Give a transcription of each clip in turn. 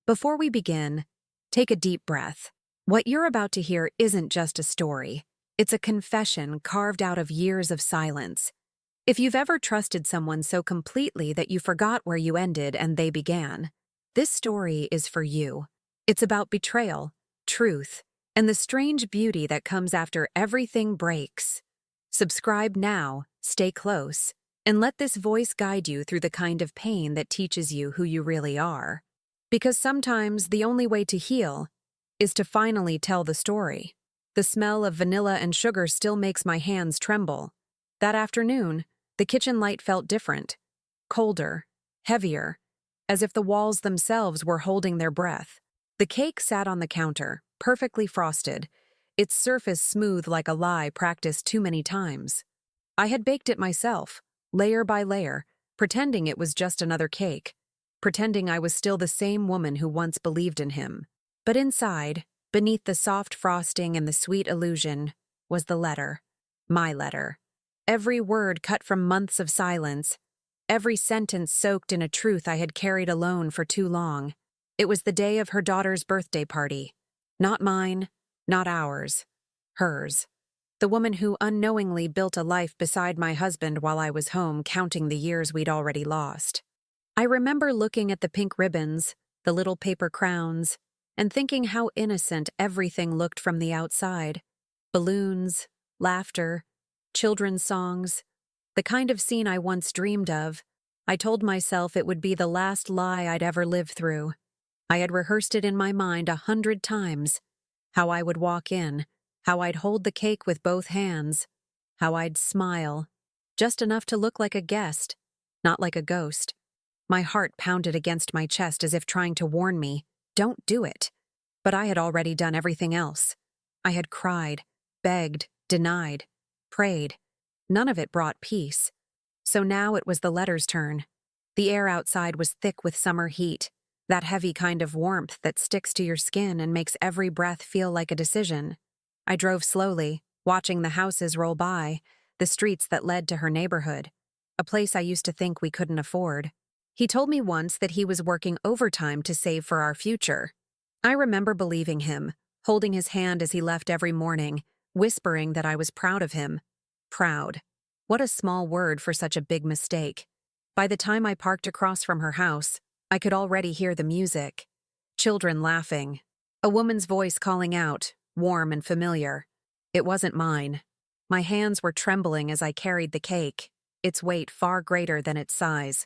Before we begin, take a deep breath. What you're about to hear isn't just a story. It's a confession carved out of years of silence. If you've ever trusted someone so completely that you forgot where you ended and they began, this story is for you. It's about betrayal, truth, and the strange beauty that comes after everything breaks. Subscribe now, stay close, and let this voice guide you through the kind of pain that teaches you who you really are. Because sometimes the only way to heal is to finally tell the story. The smell of vanilla and sugar still makes my hands tremble. That afternoon, the kitchen light felt different, colder, heavier, as if the walls themselves were holding their breath. The cake sat on the counter, perfectly frosted, its surface smooth like a lie practiced too many times. I had baked it myself, layer by layer, pretending it was just another cake, pretending I was still the same woman who once believed in him. But inside, beneath the soft frosting and the sweet illusion, was the letter. My letter. Every word cut from months of silence, every sentence soaked in a truth I had carried alone for too long. It was the day of her daughter's birthday party. Not mine, not ours. Hers. The woman who unknowingly built a life beside my husband while I was home counting the years we'd already lost. I remember looking at the pink ribbons, the little paper crowns, and thinking how innocent everything looked from the outside. Balloons, laughter, children's songs, the kind of scene I once dreamed of. I told myself it would be the last lie I'd ever live through. I had rehearsed it in my mind 100 times. How I would walk in, how I'd hold the cake with both hands, how I'd smile, just enough to look like a guest, not like a ghost. My heart pounded against my chest as if trying to warn me, don't do it. But I had already done everything else. I had cried, begged, denied, prayed. None of it brought peace. So now it was the letter's turn. The air outside was thick with summer heat, that heavy kind of warmth that sticks to your skin and makes every breath feel like a decision. I drove slowly, watching the houses roll by, the streets that led to her neighborhood, a place I used to think we couldn't afford. He told me once that he was working overtime to save for our future. I remember believing him, holding his hand as he left every morning, whispering that I was proud of him. Proud. What a small word for such a big mistake. By the time I parked across from her house, I could already hear the music. Children laughing. A woman's voice calling out, warm and familiar. It wasn't mine. My hands were trembling as I carried the cake, its weight far greater than its size.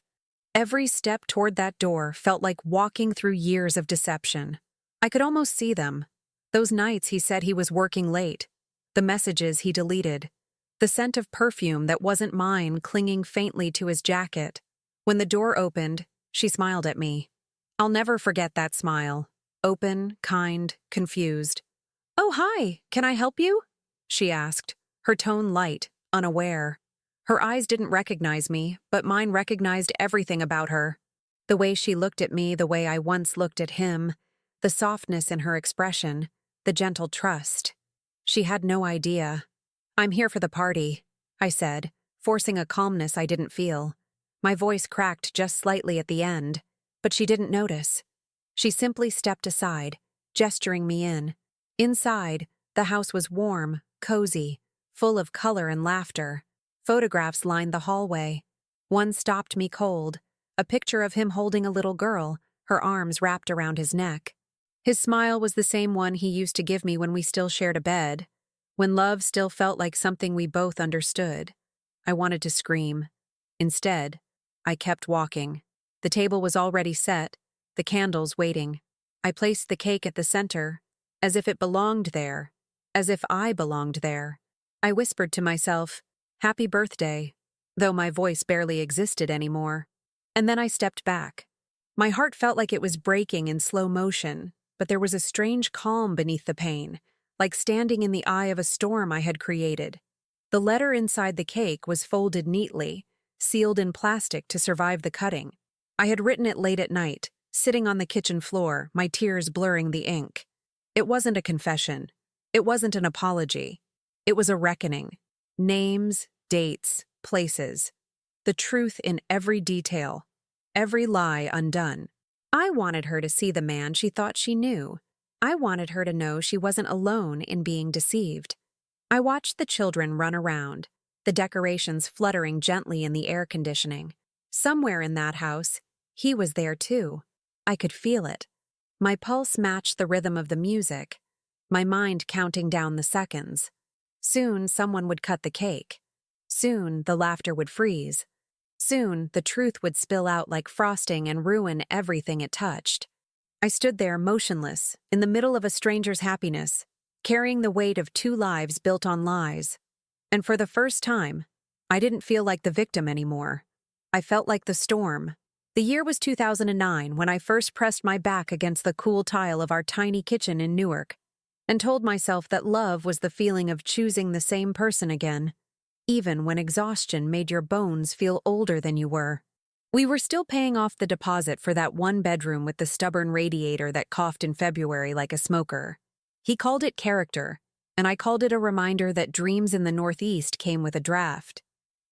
Every step toward that door felt like walking through years of deception. I could almost see them. Those nights he said he was working late. The messages he deleted. The scent of perfume that wasn't mine clinging faintly to his jacket. When the door opened, she smiled at me. I'll never forget that smile. Open, kind, confused. "Oh, hi, can I help you?" she asked, her tone light, unaware. Her eyes didn't recognize me, but mine recognized everything about her. The way she looked at me, the way I once looked at him, the softness in her expression, the gentle trust. She had no idea. "I'm here for the party," I said, forcing a calmness I didn't feel. My voice cracked just slightly at the end, but she didn't notice. She simply stepped aside, gesturing me in. Inside, the house was warm, cozy, full of color and laughter. Photographs lined the hallway. One stopped me cold, a picture of him holding a little girl, her arms wrapped around his neck. His smile was the same one he used to give me when we still shared a bed, when love still felt like something we both understood. I wanted to scream. Instead, I kept walking. The table was already set, the candles waiting. I placed the cake at the center, as if it belonged there, as if I belonged there. I whispered to myself, "Happy birthday," though my voice barely existed anymore. And then I stepped back. My heart felt like it was breaking in slow motion, but there was a strange calm beneath the pain, like standing in the eye of a storm I had created. The letter inside the cake was folded neatly, sealed in plastic to survive the cutting. I had written it late at night, sitting on the kitchen floor, my tears blurring the ink. It wasn't a confession. It wasn't an apology. It was a reckoning. Names, dates, places. The truth in every detail. Every lie undone. I wanted her to see the man she thought she knew. I wanted her to know she wasn't alone in being deceived. I watched the children run around, the decorations fluttering gently in the air conditioning. Somewhere in that house, he was there too. I could feel it. My pulse matched the rhythm of the music, my mind counting down the seconds. Soon someone would cut the cake. Soon the laughter would freeze. Soon the truth would spill out like frosting and ruin everything it touched. I stood there motionless, in the middle of a stranger's happiness, carrying the weight of two lives built on lies. And for the first time, I didn't feel like the victim anymore. I felt like the storm. The year was 2009 when I first pressed my back against the cool tile of our tiny kitchen in Newark and told myself that love was the feeling of choosing the same person again, even when exhaustion made your bones feel older than you were. We were still paying off the deposit for that one bedroom with the stubborn radiator that coughed in February like a smoker. He called it character, and I called it a reminder that dreams in the Northeast came with a draft.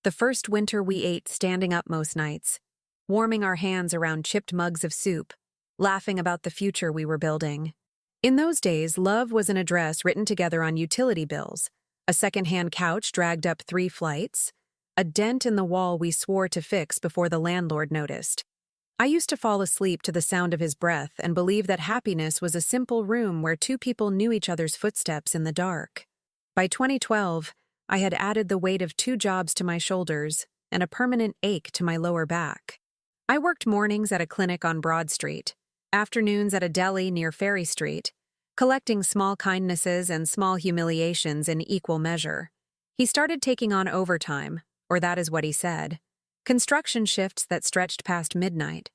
The first winter we ate standing up most nights, warming our hands around chipped mugs of soup, laughing about the future we were building. In those days, love was an address written together on utility bills, a second-hand couch dragged up 3 flights, a dent in the wall we swore to fix before the landlord noticed. I used to fall asleep to the sound of his breath and believe that happiness was a simple room where 2 people knew each other's footsteps in the dark. By 2012, I had added the weight of 2 jobs to my shoulders and a permanent ache to my lower back. I worked mornings at a clinic on Broad Street, afternoons at a deli near Ferry Street, collecting small kindnesses and small humiliations in equal measure. He started taking on overtime, or that is what he said. Construction shifts that stretched past midnight.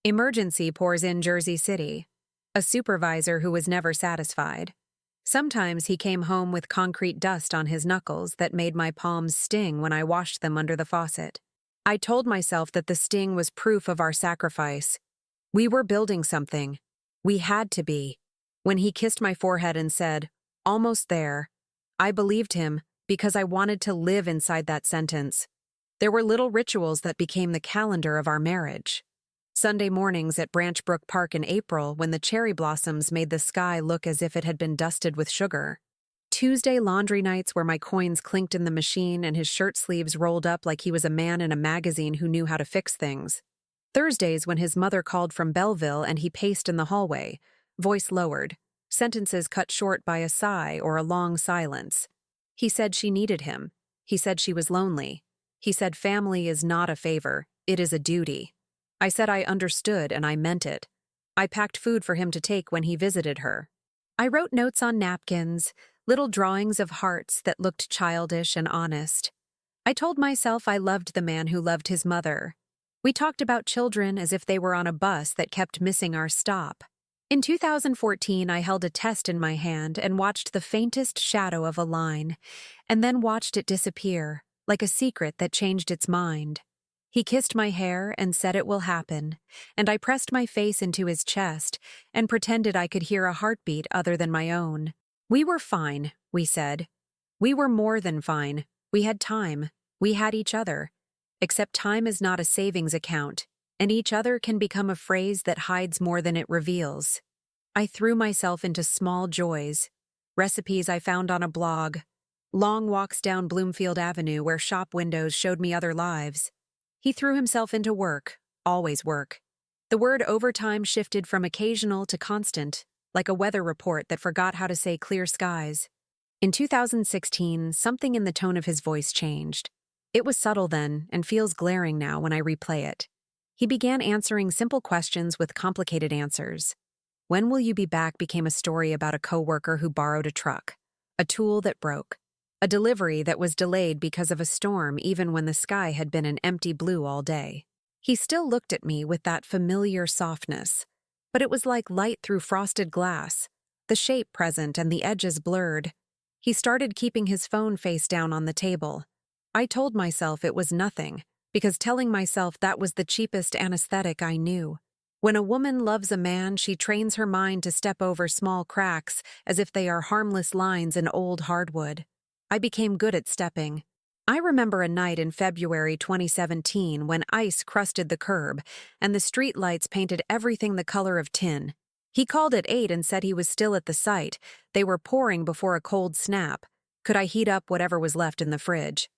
Emergency pours in Jersey City. A supervisor who was never satisfied. Sometimes he came home with concrete dust on his knuckles that made my palms sting when I washed them under the faucet. I told myself that the sting was proof of our sacrifice. We were building something. We had to be. When he kissed my forehead and said, "Almost there," I believed him because I wanted to live inside that sentence. There were little rituals that became the calendar of our marriage. Sunday mornings at Branch Brook Park in April when the cherry blossoms made the sky look as if it had been dusted with sugar. Tuesday laundry nights where my coins clinked in the machine and his shirt sleeves rolled up like he was a man in a magazine who knew how to fix things. Thursdays when his mother called from Belleville and he paced in the hallway, voice lowered, sentences cut short by a sigh or a long silence. He said she needed him. He said she was lonely. He said family is not a favor, it is a duty. I said I understood and I meant it. I packed food for him to take when he visited her. I wrote notes on napkins, little drawings of hearts that looked childish and honest. I told myself I loved the man who loved his mother. We talked about children as if they were on a bus that kept missing our stop. In 2014, I held a test in my hand and watched the faintest shadow of a line, and then watched it disappear, like a secret that changed its mind. He kissed my hair and said it will happen, and I pressed my face into his chest and pretended I could hear a heartbeat other than my own. We were fine, we said. We were more than fine. We had time. We had each other. Except time is not a savings account, and each other can become a phrase that hides more than it reveals. I threw myself into small joys, recipes I found on a blog, long walks down Bloomfield Avenue where shop windows showed me other lives. He threw himself into work, always work. The word overtime shifted from occasional to constant, like a weather report that forgot how to say clear skies. In 2016, something in the tone of his voice changed. It was subtle then and feels glaring now when I replay it. He began answering simple questions with complicated answers. When will you be back became a story about a coworker who borrowed a truck, a tool that broke, a delivery that was delayed because of a storm even when the sky had been an empty blue all day. He still looked at me with that familiar softness, but it was like light through frosted glass, the shape present and the edges blurred. He started keeping his phone face down on the table. I told myself it was nothing, because telling myself that was the cheapest anesthetic I knew. When a woman loves a man, she trains her mind to step over small cracks as if they are harmless lines in old hardwood. I became good at stepping. I remember a night in February 2017 when ice crusted the curb and the street lights painted everything the color of tin. He called at 8 and said he was still at the site. They were pouring before a cold snap. Could I heat up whatever was left in the fridge?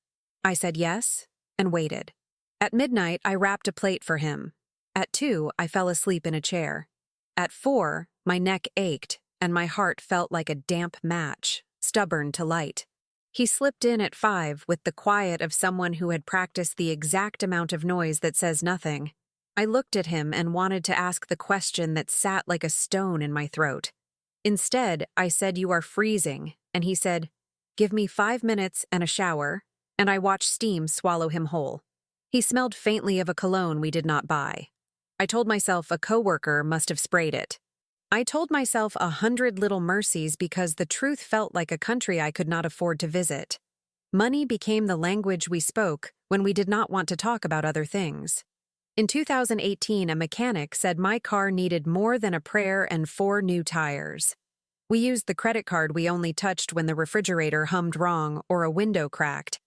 I said yes and waited. At midnight, I wrapped a plate for him. At 2, I fell asleep in a chair. At 4, my neck ached and my heart felt like a damp match, stubborn to light. He slipped in at 5 with the quiet of someone who had practiced the exact amount of noise that says nothing. I looked at him and wanted to ask the question that sat like a stone in my throat. Instead, I said, "You are freezing," and he said, "Give me 5 minutes and a shower," and I watched steam swallow him whole. He smelled faintly of a cologne we did not buy. I told myself a coworker must have sprayed it. I told myself 100 little mercies because the truth felt like a country I could not afford to visit. Money became the language we spoke when we did not want to talk about other things. In 2018, a mechanic said my car needed more than a prayer and 4 new tires. We used the credit card we only touched when the refrigerator hummed wrong or a window cracked.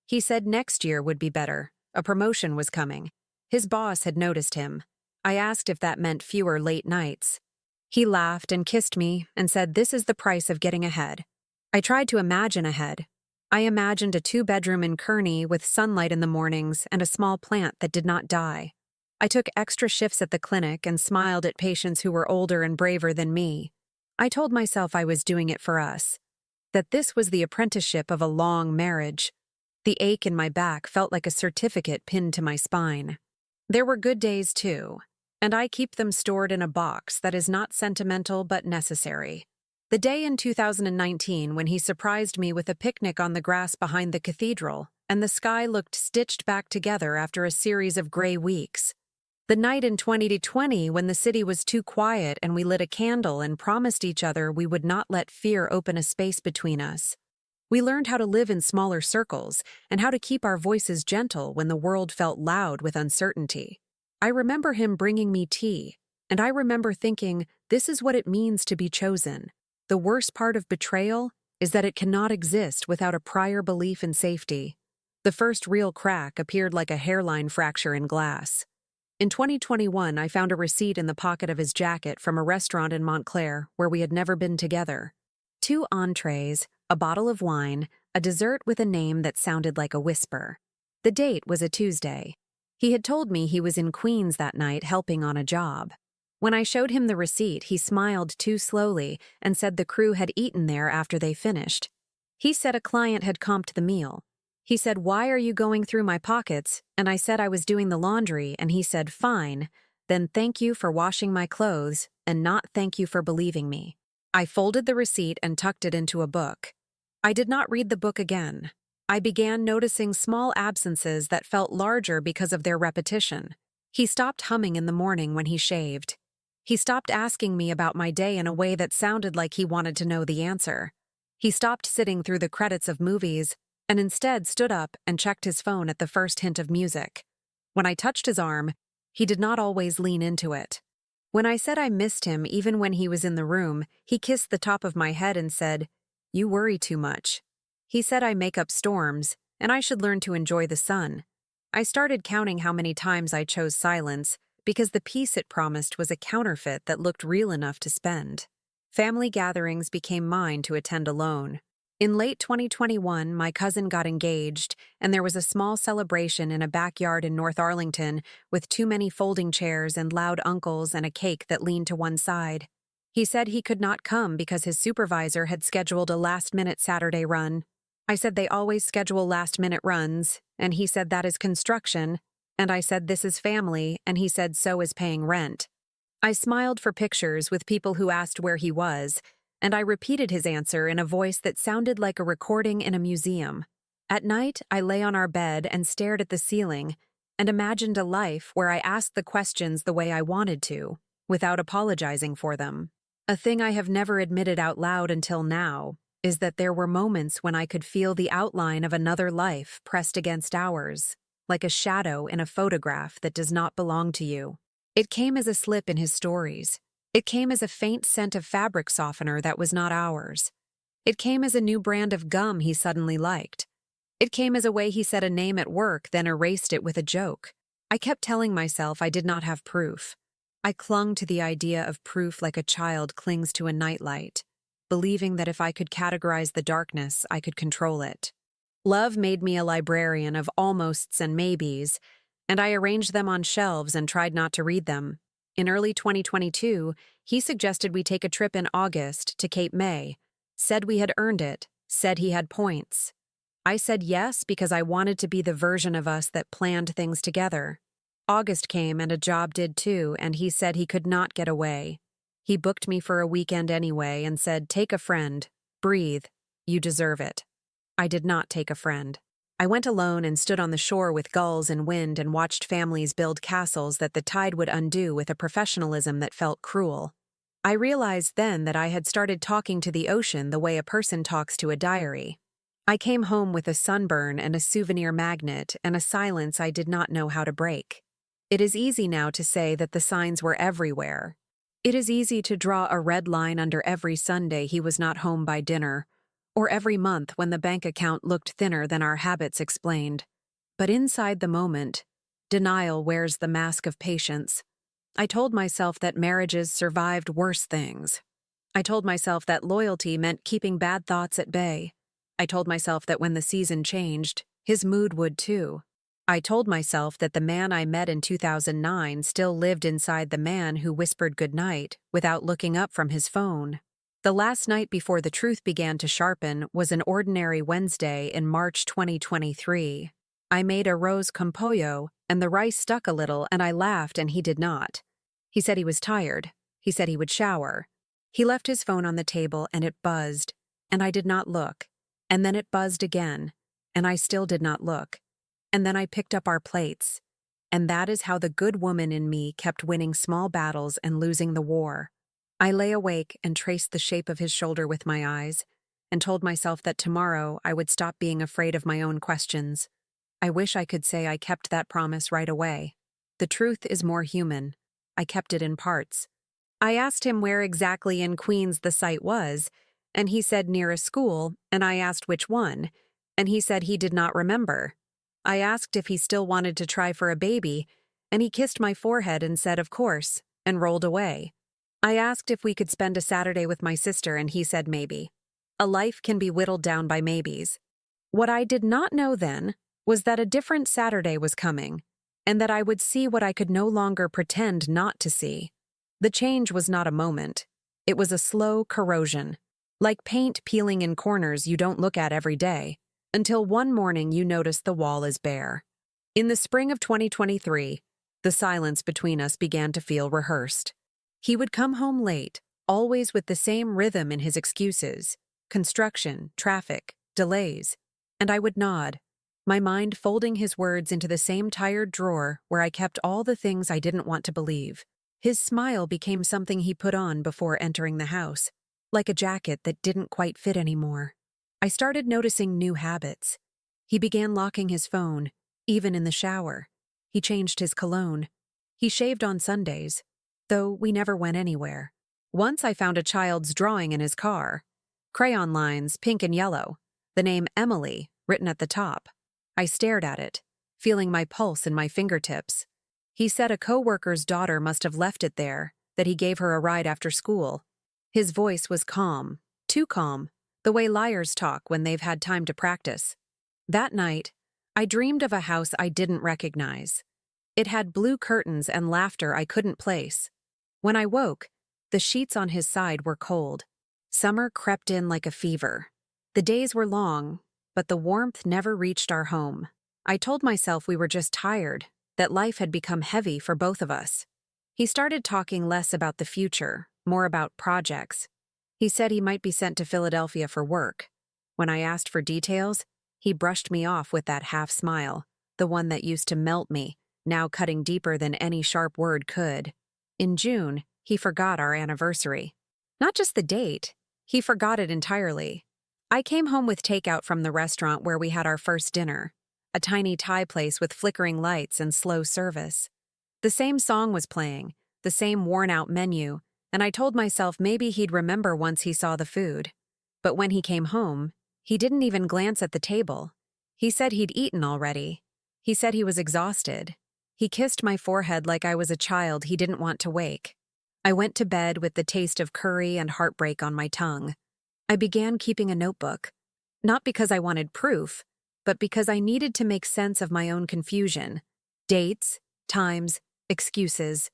He said next year would be better. A promotion was coming. His boss had noticed him. I asked if that meant fewer late nights. He laughed and kissed me and said, "This is the price of getting ahead." I tried to imagine ahead. I imagined a 2-bedroom in Kearney with sunlight in the mornings and a small plant that did not die. I took extra shifts at the clinic and smiled at patients who were older and braver than me. I told myself I was doing it for us, that this was the apprenticeship of a long marriage. The ache in my back felt like a certificate pinned to my spine. There were good days too, and I keep them stored in a box that is not sentimental but necessary. The day in 2019 when he surprised me with a picnic on the grass behind the cathedral, and the sky looked stitched back together after a series of gray weeks. The night in 2020 when the city was too quiet and we lit a candle and promised each other we would not let fear open a space between us. We learned how to live in smaller circles and how to keep our voices gentle when the world felt loud with uncertainty. I remember him bringing me tea, and I remember thinking, this is what it means to be chosen. The worst part of betrayal is that it cannot exist without a prior belief in safety. The first real crack appeared like a hairline fracture in glass. In 2021, I found a receipt in the pocket of his jacket from a restaurant in Montclair where we had never been together. 2 entrees, a bottle of wine, a dessert with a name that sounded like a whisper. The date was a Tuesday. He had told me he was in Queens that night helping on a job. When I showed him the receipt, he smiled too slowly and said the crew had eaten there after they finished. He said a client had comped the meal. He said, "Why are you going through my pockets?" And I said I was doing the laundry, and he said, "Fine, then thank you for washing my clothes, and not thank you for believing me." I folded the receipt and tucked it into a book. I did not read the book again. I began noticing small absences that felt larger because of their repetition. He stopped humming in the morning when he shaved. He stopped asking me about my day in a way that sounded like he wanted to know the answer. He stopped sitting through the credits of movies and instead stood up and checked his phone at the first hint of music. When I touched his arm, he did not always lean into it. When I said I missed him even when he was in the room, he kissed the top of my head and said, "You worry too much." He said I make up storms, and I should learn to enjoy the sun. I started counting how many times I chose silence, because the peace it promised was a counterfeit that looked real enough to spend. Family gatherings became mine to attend alone. In late 2021, my cousin got engaged, and there was a small celebration in a backyard in North Arlington with too many folding chairs and loud uncles and a cake that leaned to one side. He said he could not come because his supervisor had scheduled a last-minute Saturday run. I said they always schedule last-minute runs, and he said that is construction, and I said this is family, and he said so is paying rent. I smiled for pictures with people who asked where he was, and I repeated his answer in a voice that sounded like a recording in a museum. At night, I lay on our bed and stared at the ceiling and imagined a life where I asked the questions the way I wanted to, without apologizing for them. A thing I have never admitted out loud until now is that there were moments when I could feel the outline of another life pressed against ours, like a shadow in a photograph that does not belong to you. It came as a slip in his stories. It came as a faint scent of fabric softener that was not ours. It came as a new brand of gum he suddenly liked. It came as a way he said a name at work, then erased it with a joke. I kept telling myself I did not have proof. I clung to the idea of proof like a child clings to a nightlight, believing that if I could categorize the darkness, I could control it. Love made me a librarian of almosts and maybes, and I arranged them on shelves and tried not to read them. In early 2022, he suggested we take a trip in August to Cape May, said we had earned it, said he had points. I said yes because I wanted to be the version of us that planned things together. August came and a job did too, and he said he could not get away. He booked me for a weekend anyway and said, "Take a friend. Breathe. You deserve it." I did not take a friend. I went alone and stood on the shore with gulls and wind and watched families build castles that the tide would undo with a professionalism that felt cruel. I realized then that I had started talking to the ocean the way a person talks to a diary. I came home with a sunburn and a souvenir magnet and a silence I did not know how to break. It is easy now to say that the signs were everywhere. It is easy to draw a red line under every Sunday he was not home by dinner, or every month when the bank account looked thinner than our habits explained. But inside the moment, denial wears the mask of patience. I told myself that marriages survived worse things. I told myself that loyalty meant keeping bad thoughts at bay. I told myself that when the season changed, his mood would too. I told myself that the man I met in 2009 still lived inside the man who whispered goodnight without looking up from his phone. The last night before the truth began to sharpen was an ordinary Wednesday in March 2023. I made arroz con pollo, and the rice stuck a little, and I laughed and he did not. He said he was tired. He said he would shower. He left his phone on the table and it buzzed, and I did not look. And then it buzzed again, and I still did not look. And then I picked up our plates. And that is how the good woman in me kept winning small battles and losing the war. I lay awake and traced the shape of his shoulder with my eyes, and told myself that tomorrow I would stop being afraid of my own questions. I wish I could say I kept that promise right away. The truth is more human. I kept it in parts. I asked him where exactly in Queens the site was, and he said near a school, and I asked which one, and he said he did not remember. I asked if he still wanted to try for a baby, and he kissed my forehead and said, "Of course," and rolled away. I asked if we could spend a Saturday with my sister, and he said maybe. A life can be whittled down by maybes. What I did not know then was that a different Saturday was coming, and that I would see what I could no longer pretend not to see. The change was not a moment. It was a slow corrosion, like paint peeling in corners you don't look at every day, until one morning you notice the wall is bare. In the spring of 2023, the silence between us began to feel rehearsed. He would come home late, always with the same rhythm in his excuses: construction, traffic, delays, and I would nod, my mind folding his words into the same tired drawer where I kept all the things I didn't want to believe. His smile became something he put on before entering the house, like a jacket that didn't quite fit anymore. I started noticing new habits. He began locking his phone, even in the shower. He changed his cologne. He shaved on Sundays, though we never went anywhere. Once I found a child's drawing in his car. Crayon lines, pink and yellow. The name Emily, written at the top. I stared at it, feeling my pulse in my fingertips. He said a coworker's daughter must have left it there, that he gave her a ride after school. His voice was calm, too calm, the way liars talk when they've had time to practice. That night, I dreamed of a house I didn't recognize. It had blue curtains and laughter I couldn't place. When I woke, the sheets on his side were cold. Summer crept in like a fever. The days were long, but the warmth never reached our home. I told myself we were just tired, that life had become heavy for both of us. He started talking less about the future, more about projects. He said he might be sent to Philadelphia for work. When I asked for details, he brushed me off with that half smile, the one that used to melt me, now cutting deeper than any sharp word could. In June, he forgot our anniversary. Not just the date, he forgot it entirely. I came home with takeout from the restaurant where we had our first dinner, a tiny Thai place with flickering lights and slow service. The same song was playing, the same worn-out menu, and I told myself maybe he'd remember once he saw the food. But when he came home, he didn't even glance at the table. He said he'd eaten already. He said he was exhausted. He kissed my forehead like I was a child he didn't want to wake. I went to bed with the taste of curry and heartbreak on my tongue. I began keeping a notebook, not because I wanted proof, but because I needed to make sense of my own confusion. Dates, times, excuses.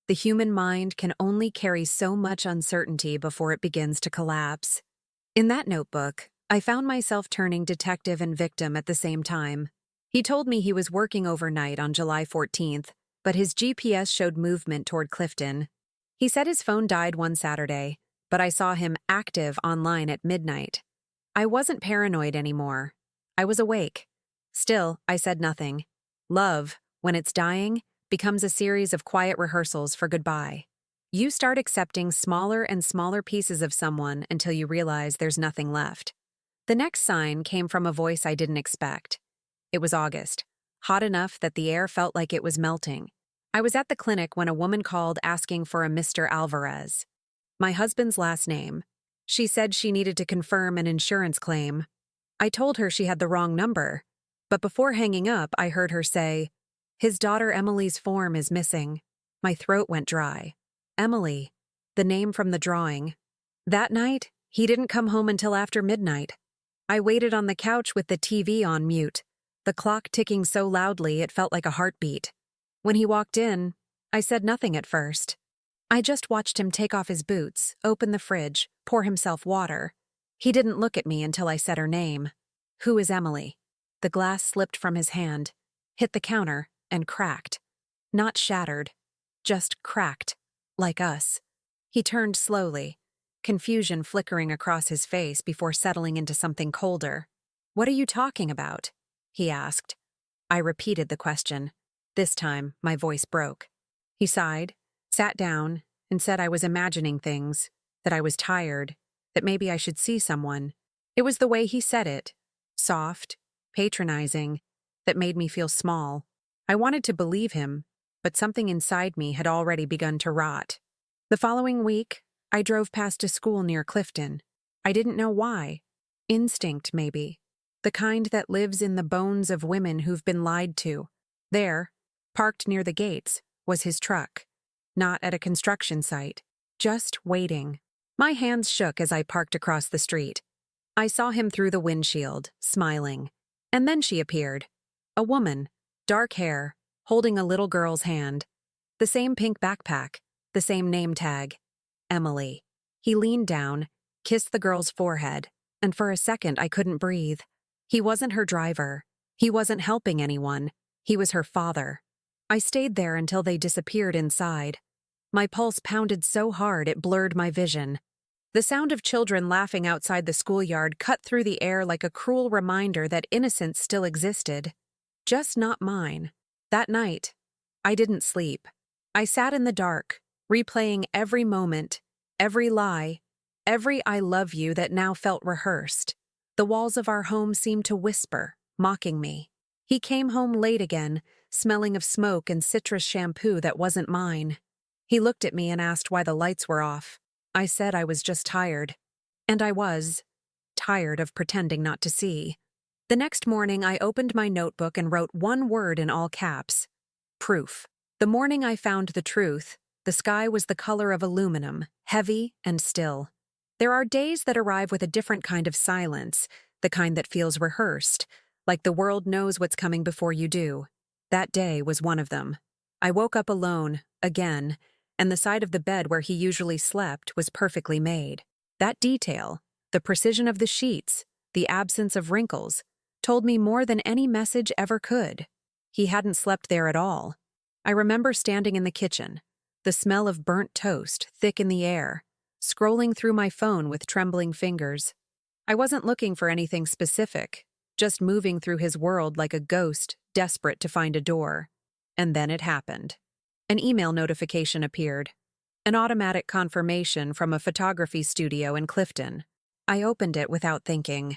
The human mind can only carry so much uncertainty before it begins to collapse. In that notebook, I found myself turning detective and victim at the same time. He told me he was working overnight on July 14th, but his GPS showed movement toward Clifton. He said his phone died one Saturday, but I saw him active online at midnight. I wasn't paranoid anymore. I was awake. Still, I said nothing. Love, when it's dying, becomes a series of quiet rehearsals for goodbye. You start accepting smaller and smaller pieces of someone until you realize there's nothing left. The next sign came from a voice I didn't expect. It was August, hot enough that the air felt like it was melting. I was at the clinic when a woman called asking for a Mr. Alvarez. My husband's last name. She said she needed to confirm an insurance claim. I told her she had the wrong number, but before hanging up, I heard her say, "His daughter Emily's form is missing." My throat went dry. Emily, the name from the drawing. That night, he didn't come home until after midnight. I waited on the couch with the TV on mute, the clock ticking so loudly it felt like a heartbeat. When he walked in, I said nothing at first. I just watched him take off his boots, open the fridge, pour himself water. He didn't look at me until I said her name. "Who is Emily?" The glass slipped from his hand, hit the counter, and cracked. Not shattered, just cracked, like us. He turned slowly, confusion flickering across his face before settling into something colder. "What are you talking about?" he asked. I repeated the question. This time, my voice broke. He sighed, sat down, and said I was imagining things, that I was tired, that maybe I should see someone. It was the way he said it, soft, patronizing, that made me feel small. I wanted to believe him, but something inside me had already begun to rot. The following week, I drove past a school near Clifton. I didn't know why. Instinct, maybe. The kind that lives in the bones of women who've been lied to. There, parked near the gates, was his truck. Not at a construction site, just waiting. My hands shook as I parked across the street. I saw him through the windshield, smiling. And then she appeared. A woman, dark hair, holding a little girl's hand. The same pink backpack, the same name tag. Emily. He leaned down, kissed the girl's forehead, and for a second I couldn't breathe. He wasn't her driver. He wasn't helping anyone. He was her father. I stayed there until they disappeared inside. My pulse pounded so hard it blurred my vision. The sound of children laughing outside the schoolyard cut through the air like a cruel reminder that innocence still existed. Just not mine. That night, I didn't sleep. I sat in the dark, replaying every moment, every lie, every "I love you" that now felt rehearsed. The walls of our home seemed to whisper, mocking me. He came home late again, smelling of smoke and citrus shampoo that wasn't mine. He looked at me and asked why the lights were off. I said I was just tired. And I was. Tired of pretending not to see. The next morning, I opened my notebook and wrote one word in all caps. Proof. The morning I found the truth, the sky was the color of aluminum, heavy and still. There are days that arrive with a different kind of silence, the kind that feels rehearsed, like the world knows what's coming before you do. That day was one of them. I woke up alone, again, and the side of the bed where he usually slept was perfectly made. That detail, the precision of the sheets, the absence of wrinkles, told me more than any message ever could. He hadn't slept there at all. I remember standing in the kitchen, the smell of burnt toast thick in the air, scrolling through my phone with trembling fingers. I wasn't looking for anything specific, just moving through his world like a ghost, desperate to find a door. And then it happened. An email notification appeared. An automatic confirmation from a photography studio in Clifton. I opened it without thinking.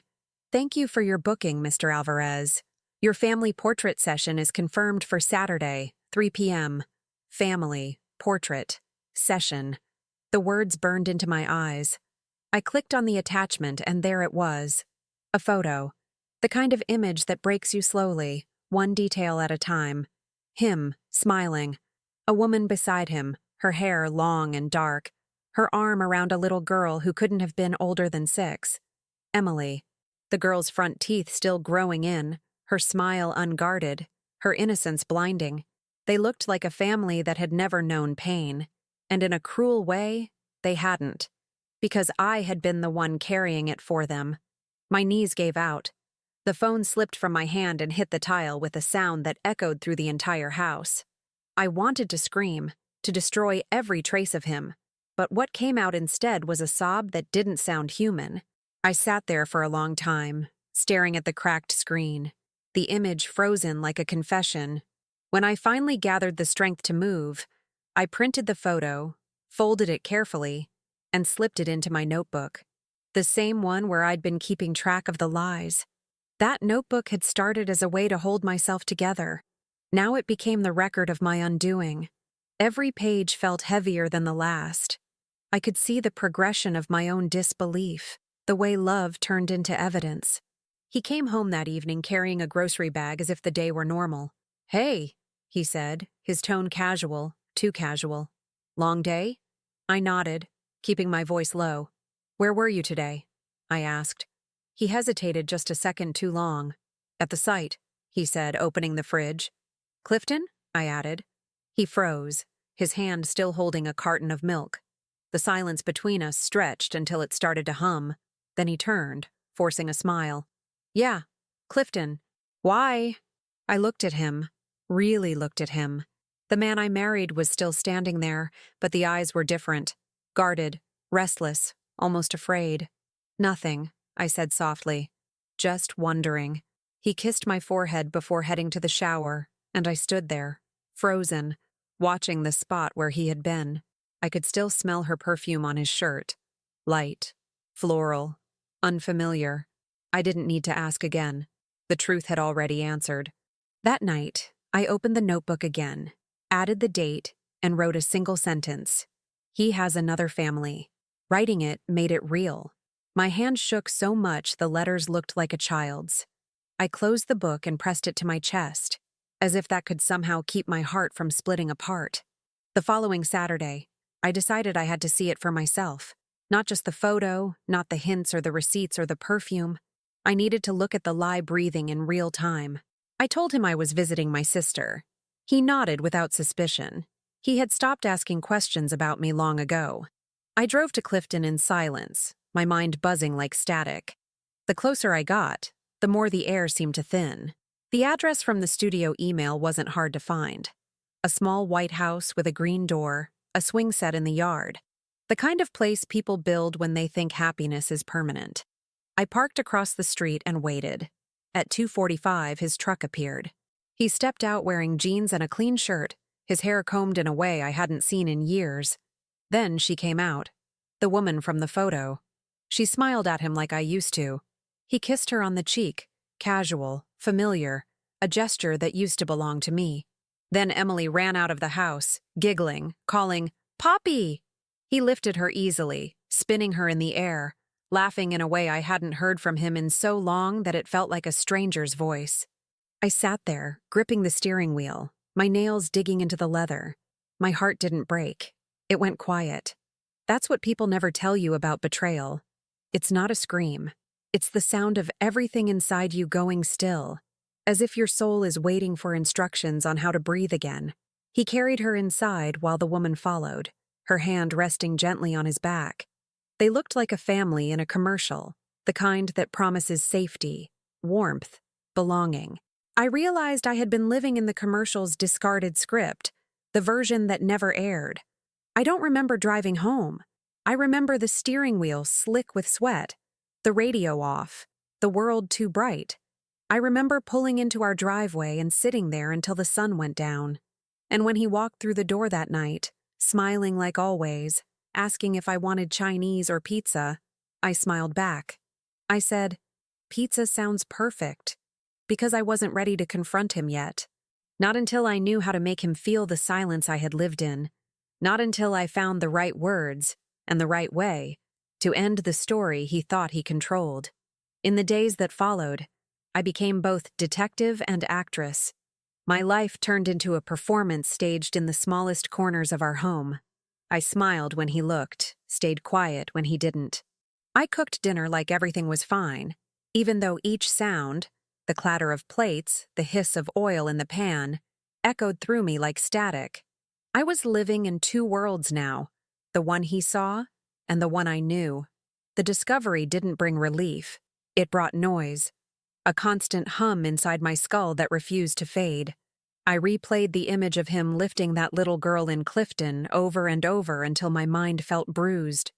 "Thank you for your booking, Mr. Alvarez. Your family portrait session is confirmed for Saturday, 3 p.m. Family, portrait, session." The words burned into my eyes. I clicked on the attachment and there it was. A photo. The kind of image that breaks you slowly, one detail at a time. Him, smiling. A woman beside him, her hair long and dark, her arm around a little girl who couldn't have been older than 6. Emily. The girl's front teeth still growing in, her smile unguarded, her innocence blinding. They looked like a family that had never known pain. And in a cruel way, they hadn't. Because I had been the one carrying it for them. My knees gave out. The phone slipped from my hand and hit the tile with a sound that echoed through the entire house. I wanted to scream, to destroy every trace of him, but what came out instead was a sob that didn't sound human. I sat there for a long time, staring at the cracked screen, the image frozen like a confession. When I finally gathered the strength to move, I printed the photo, folded it carefully, and slipped it into my notebook, the same one where I'd been keeping track of the lies. That notebook had started as a way to hold myself together. Now it became the record of my undoing. Every page felt heavier than the last. I could see the progression of my own disbelief, the way love turned into evidence. He came home that evening carrying a grocery bag as if the day were normal. "Hey," he said, his tone casual, too casual. "Long day?" I nodded, keeping my voice low. "Where were you today?" I asked. He hesitated just a second too long. "At the site," he said, opening the fridge. "Clifton?" I added. He froze, his hand still holding a carton of milk. The silence between us stretched until it started to hum. Then he turned, forcing a smile. "Yeah, Clifton. Why?" I looked at him, really looked at him. The man I married was still standing there, but the eyes were different. Guarded, restless, almost afraid. "Nothing," I said softly. "Just wondering." He kissed my forehead before heading to the shower, and I stood there, frozen, watching the spot where he had been. I could still smell her perfume on his shirt. Light, floral, unfamiliar. I didn't need to ask again. The truth had already answered. That night, I opened the notebook again, added the date, and wrote a single sentence. "He has another family." Writing it made it real. My hand shook so much the letters looked like a child's. I closed the book and pressed it to my chest, as if that could somehow keep my heart from splitting apart. The following Saturday, I decided I had to see it for myself. Not just the photo, not the hints or the receipts or the perfume. I needed to look at the lie breathing in real time. I told him I was visiting my sister. He nodded without suspicion. He had stopped asking questions about me long ago. I drove to Clifton in silence, my mind buzzing like static. The closer I got, the more the air seemed to thin. The address from the studio email wasn't hard to find. A small white house with a green door, a swing set in the yard. The kind of place people build when they think happiness is permanent. I parked across the street and waited. At 2:45, his truck appeared. He stepped out wearing jeans and a clean shirt, his hair combed in a way I hadn't seen in years. Then she came out. The woman from the photo. She smiled at him like I used to. He kissed her on the cheek, casual, familiar, a gesture that used to belong to me. Then Emily ran out of the house, giggling, calling, "Poppy!" He lifted her easily, spinning her in the air, laughing in a way I hadn't heard from him in so long that it felt like a stranger's voice. I sat there, gripping the steering wheel, my nails digging into the leather. My heart didn't break. It went quiet. That's what people never tell you about betrayal. It's not a scream. It's the sound of everything inside you going still, as if your soul is waiting for instructions on how to breathe again. He carried her inside while the woman followed, her hand resting gently on his back. They looked like a family in a commercial, the kind that promises safety, warmth, belonging. I realized I had been living in the commercial's discarded script, the version that never aired. I don't remember driving home. I remember the steering wheel slick with sweat, the radio off, the world too bright. I remember pulling into our driveway and sitting there until the sun went down. And when he walked through the door that night, smiling like always, asking if I wanted Chinese or pizza, I smiled back. I said, "Pizza sounds perfect," because I wasn't ready to confront him yet. Not until I knew how to make him feel the silence I had lived in. Not until I found the right words, and the right way, to end the story he thought he controlled. In the days that followed, I became both detective and actress. My life turned into a performance staged in the smallest corners of our home. I smiled when he looked, stayed quiet when he didn't. I cooked dinner like everything was fine, even though each sound, the clatter of plates, the hiss of oil in the pan, echoed through me like static. I was living in two worlds now, the one he saw and the one I knew. The discovery didn't bring relief. It brought noise, a constant hum inside my skull that refused to fade. I replayed the image of him lifting that little girl in Clifton over and over until my mind felt bruised.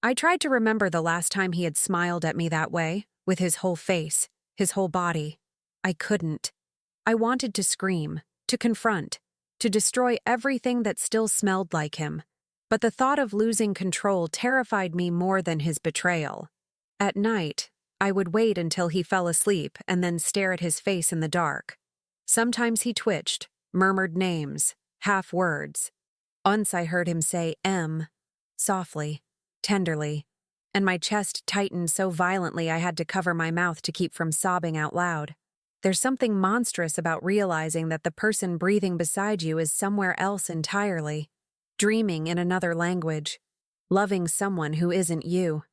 I tried to remember the last time he had smiled at me that way, with his whole face, his whole body. I couldn't. I wanted to scream, to confront, to destroy everything that still smelled like him. But the thought of losing control terrified me more than his betrayal. At night, I would wait until he fell asleep and then stare at his face in the dark. Sometimes he twitched, murmured names, half words. Once I heard him say M, softly, tenderly, and my chest tightened so violently I had to cover my mouth to keep from sobbing out loud. There's something monstrous about realizing that the person breathing beside you is somewhere else entirely, dreaming in another language, loving someone who isn't you.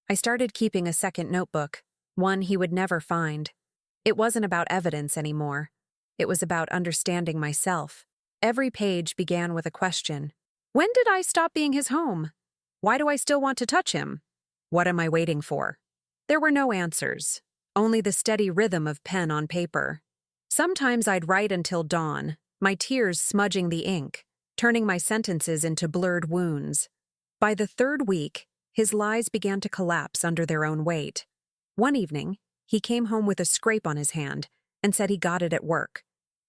I started keeping a second notebook, one he would never find. It wasn't about evidence anymore. It was about understanding myself. Every page began with a question. When did I stop being his home? Why do I still want to touch him? What am I waiting for? There were no answers, only the steady rhythm of pen on paper. Sometimes I'd write until dawn, my tears smudging the ink, turning my sentences into blurred wounds. By the third week, his lies began to collapse under their own weight. One evening, he came home with a scrape on his hand and said he got it at work.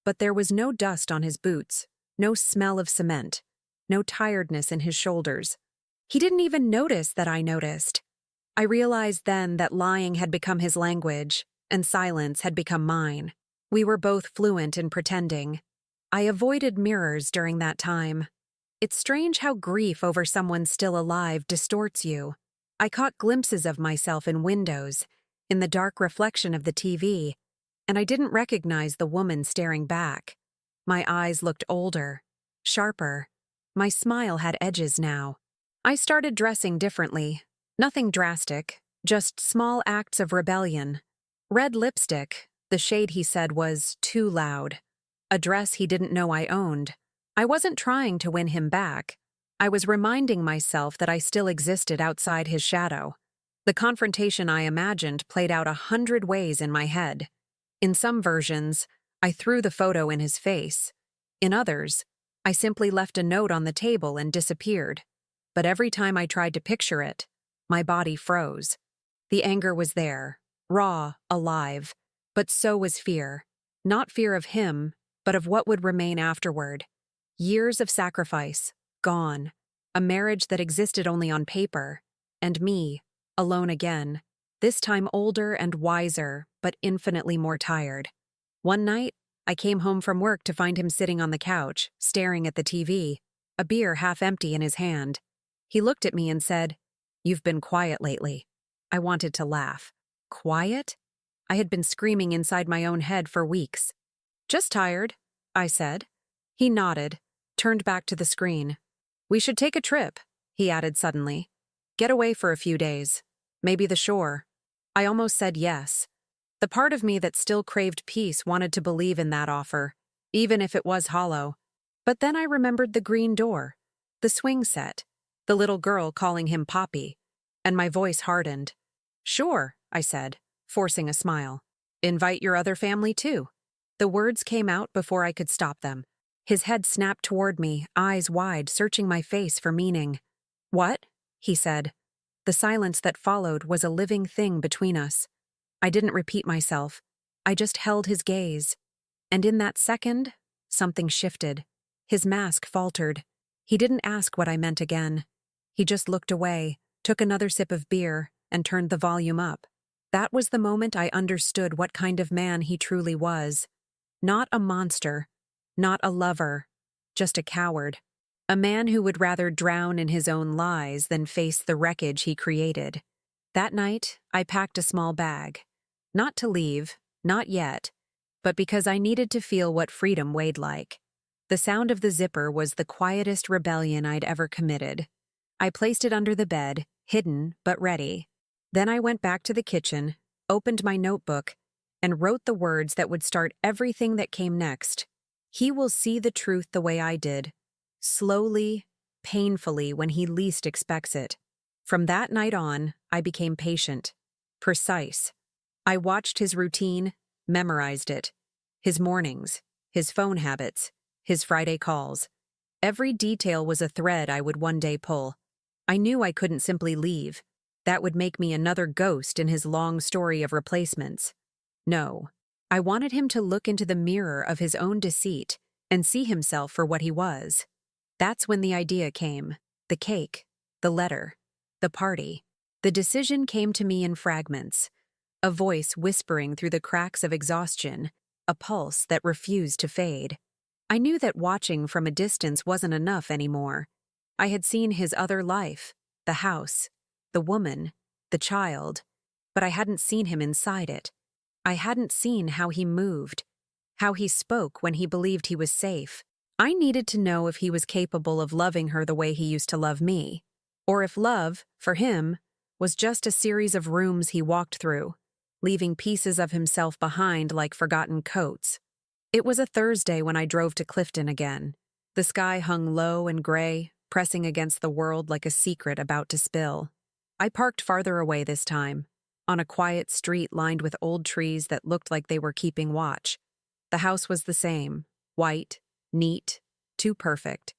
But there was no dust on his boots, no smell of cement, no tiredness in his shoulders. He didn't even notice that I noticed. I realized then that lying had become his language, and silence had become mine. We were both fluent in pretending. I avoided mirrors during that time. It's strange how grief over someone still alive distorts you. I caught glimpses of myself in windows, in the dark reflection of the TV, and I didn't recognize the woman staring back. My eyes looked older, sharper. My smile had edges now. I started dressing differently. Nothing drastic, just small acts of rebellion. Red lipstick, the shade he said was too loud. A dress he didn't know I owned. I wasn't trying to win him back. I was reminding myself that I still existed outside his shadow. The confrontation I imagined played out 100 ways in my head. In some versions, I threw the photo in his face. In others, I simply left a note on the table and disappeared. But every time I tried to picture it, my body froze. The anger was there, raw, alive, but so was fear. Not fear of him, but of what would remain afterward. Years of sacrifice, gone. A marriage that existed only on paper. And me, alone again. This time older and wiser, but infinitely more tired. One night, I came home from work to find him sitting on the couch, staring at the TV, a beer half empty in his hand. He looked at me and said, "You've been quiet lately." I wanted to laugh. Quiet? I had been screaming inside my own head for weeks. "Just tired," I said. He nodded, turned back to the screen. "We should take a trip," he added suddenly. "Get away for a few days. Maybe the shore." I almost said yes. The part of me that still craved peace wanted to believe in that offer, even if it was hollow. But then I remembered the green door, the swing set, the little girl calling him Poppy, and my voice hardened. "Sure," I said, forcing a smile. "Invite your other family too." The words came out before I could stop them. His head snapped toward me, eyes wide, searching my face for meaning. "What?" he said. The silence that followed was a living thing between us. I didn't repeat myself. I just held his gaze. And in that second, something shifted. His mask faltered. He didn't ask what I meant again. He just looked away, took another sip of beer, and turned the volume up. That was the moment I understood what kind of man he truly was. Not a monster, not a lover, just a coward. A man who would rather drown in his own lies than face the wreckage he created. That night, I packed a small bag. Not to leave, Not yet, but because I needed to feel what freedom weighed like. The sound of the zipper was the quietest rebellion I'd ever committed. I placed it under the bed, hidden but ready. Then I went back to the kitchen, opened my notebook, and wrote the words that would start everything that came next. He will see the truth the way I did. Slowly, painfully, when he least expects it. From that night on, I became patient, precise. I watched his routine, memorized it. His mornings, his phone habits, his Friday calls. Every detail was a thread I would one day pull. I knew I couldn't simply leave. That would make me another ghost in his long story of replacements. No, I wanted him to look into the mirror of his own deceit and see himself for what he was. That's when the idea came. The cake, the letter, the party. The decision came to me in fragments. A voice whispering through the cracks of exhaustion, a pulse that refused to fade. I knew that watching from a distance wasn't enough anymore. I had seen his other life, the house, the woman, the child, but I hadn't seen him inside it. I hadn't seen how he moved, how he spoke when he believed he was safe. I needed to know if he was capable of loving her the way he used to love me, or if love, for him, was just a series of rooms he walked through, leaving pieces of himself behind like forgotten coats. It was a Thursday when I drove to Clifton again. The sky hung low and gray, pressing against the world like a secret about to spill. I parked farther away this time, on a quiet street lined with old trees that looked like they were keeping watch. The house was the same, white, neat, too perfect.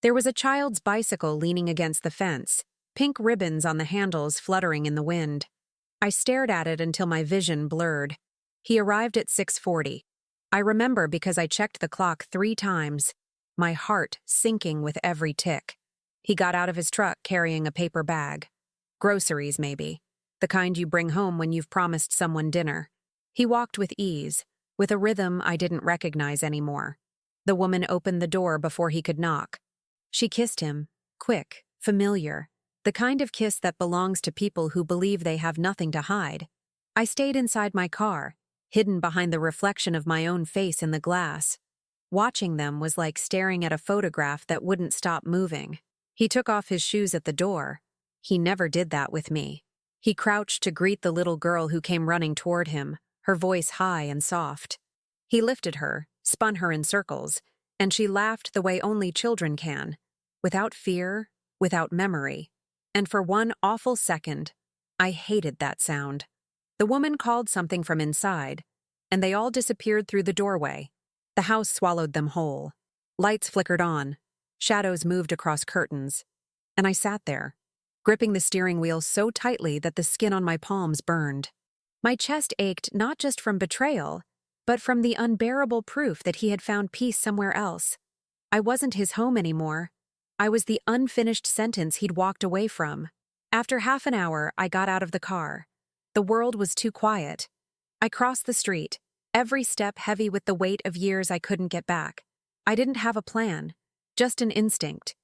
There was a child's bicycle leaning against the fence, pink ribbons on the handles fluttering in the wind. I stared at it until my vision blurred. He arrived at 6:40. I remember because I checked the clock 3 times, my heart sinking with every tick. He got out of his truck carrying a paper bag. Groceries, maybe. The kind you bring home when you've promised someone dinner. He walked with ease, with a rhythm I didn't recognize anymore. The woman opened the door before he could knock. She kissed him, quick, familiar, the kind of kiss that belongs to people who believe they have nothing to hide. I stayed inside my car, hidden behind the reflection of my own face in the glass. Watching them was like staring at a photograph that wouldn't stop moving. He took off his shoes at the door. He never did that with me. He crouched to greet the little girl who came running toward him, her voice high and soft. He lifted her, spun her in circles, and she laughed the way only children can, without fear, without memory. And for one awful second, I hated that sound. The woman called something from inside, and they all disappeared through the doorway. The house swallowed them whole. Lights flickered on, shadows moved across curtains, and I sat there, gripping the steering wheel so tightly that the skin on my palms burned. My chest ached not just from betrayal, but from the unbearable proof that he had found peace somewhere else. I wasn't his home anymore. I was the unfinished sentence he'd walked away from. After half an hour, I got out of the car. The world was too quiet. I crossed the street, every step heavy with the weight of years I couldn't get back. I didn't have a plan, just an instinct,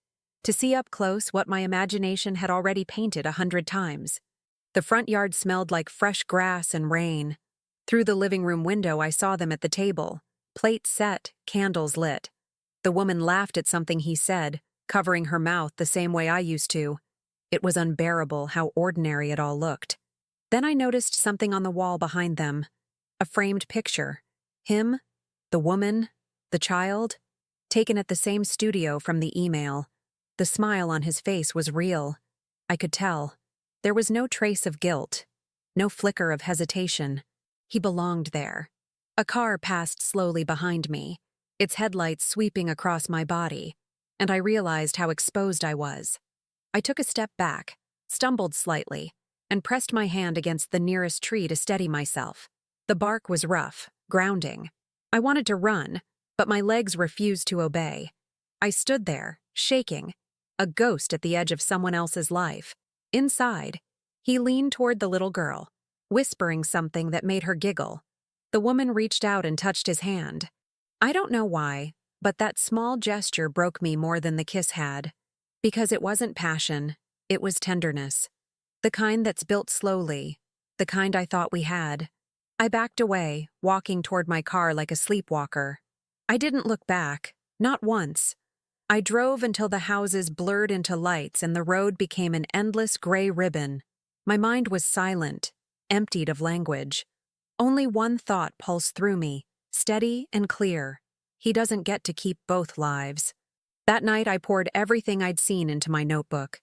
to see up close what my imagination had already painted 100 times. The front yard smelled like fresh grass and rain. Through the living room window, I saw them at the table, plates set, candles lit. The woman laughed at something he said, covering her mouth the same way I used to. It was unbearable how ordinary it all looked. Then I noticed something on the wall behind them. A framed picture. Him, the woman, the child, taken at the same studio from the email. The smile on his face was real. I could tell. There was no trace of guilt, no flicker of hesitation. He belonged there. A car passed slowly behind me, its headlights sweeping across my body, and I realized how exposed I was. I took a step back, stumbled slightly, and pressed my hand against the nearest tree to steady myself. The bark was rough, grounding. I wanted to run, but my legs refused to obey. I stood there, shaking, a ghost at the edge of someone else's life. Inside, he leaned toward the little girl, whispering something that made her giggle. The woman reached out and touched his hand. I don't know why, but that small gesture broke me more than the kiss had. Because it wasn't passion, it was tenderness. The kind that's built slowly, the kind I thought we had. I backed away, walking toward my car like a sleepwalker. I didn't look back, not once. I drove until the houses blurred into lights and the road became an endless gray ribbon. My mind was silent, emptied of language. Only one thought pulsed through me, steady and clear. He doesn't get to keep both lives. That night I poured everything I'd seen into my notebook.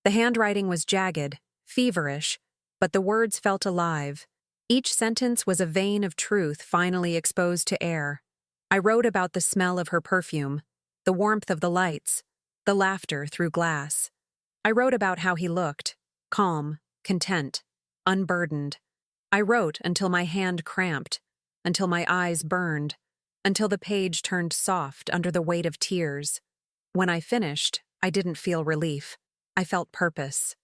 The handwriting was jagged, feverish, but the words felt alive. Each sentence was a vein of truth finally exposed to air. I wrote about the smell of her perfume, the warmth of the lights, the laughter through glass. I wrote about how he looked, calm, content, unburdened. I wrote until my hand cramped, until my eyes burned, until the page turned soft under the weight of tears. When I finished, I didn't feel relief. I felt purpose.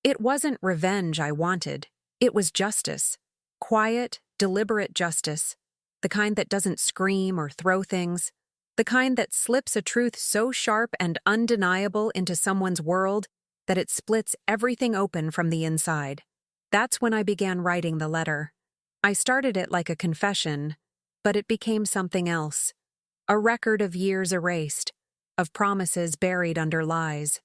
It wasn't revenge I wanted. It was justice. Quiet, deliberate justice. The kind that doesn't scream or throw things. The kind that slips a truth so sharp and undeniable into someone's world that it splits everything open from the inside. That's when I began writing the letter. I started it like a confession, but it became something else. A record of years erased, of promises buried under lies.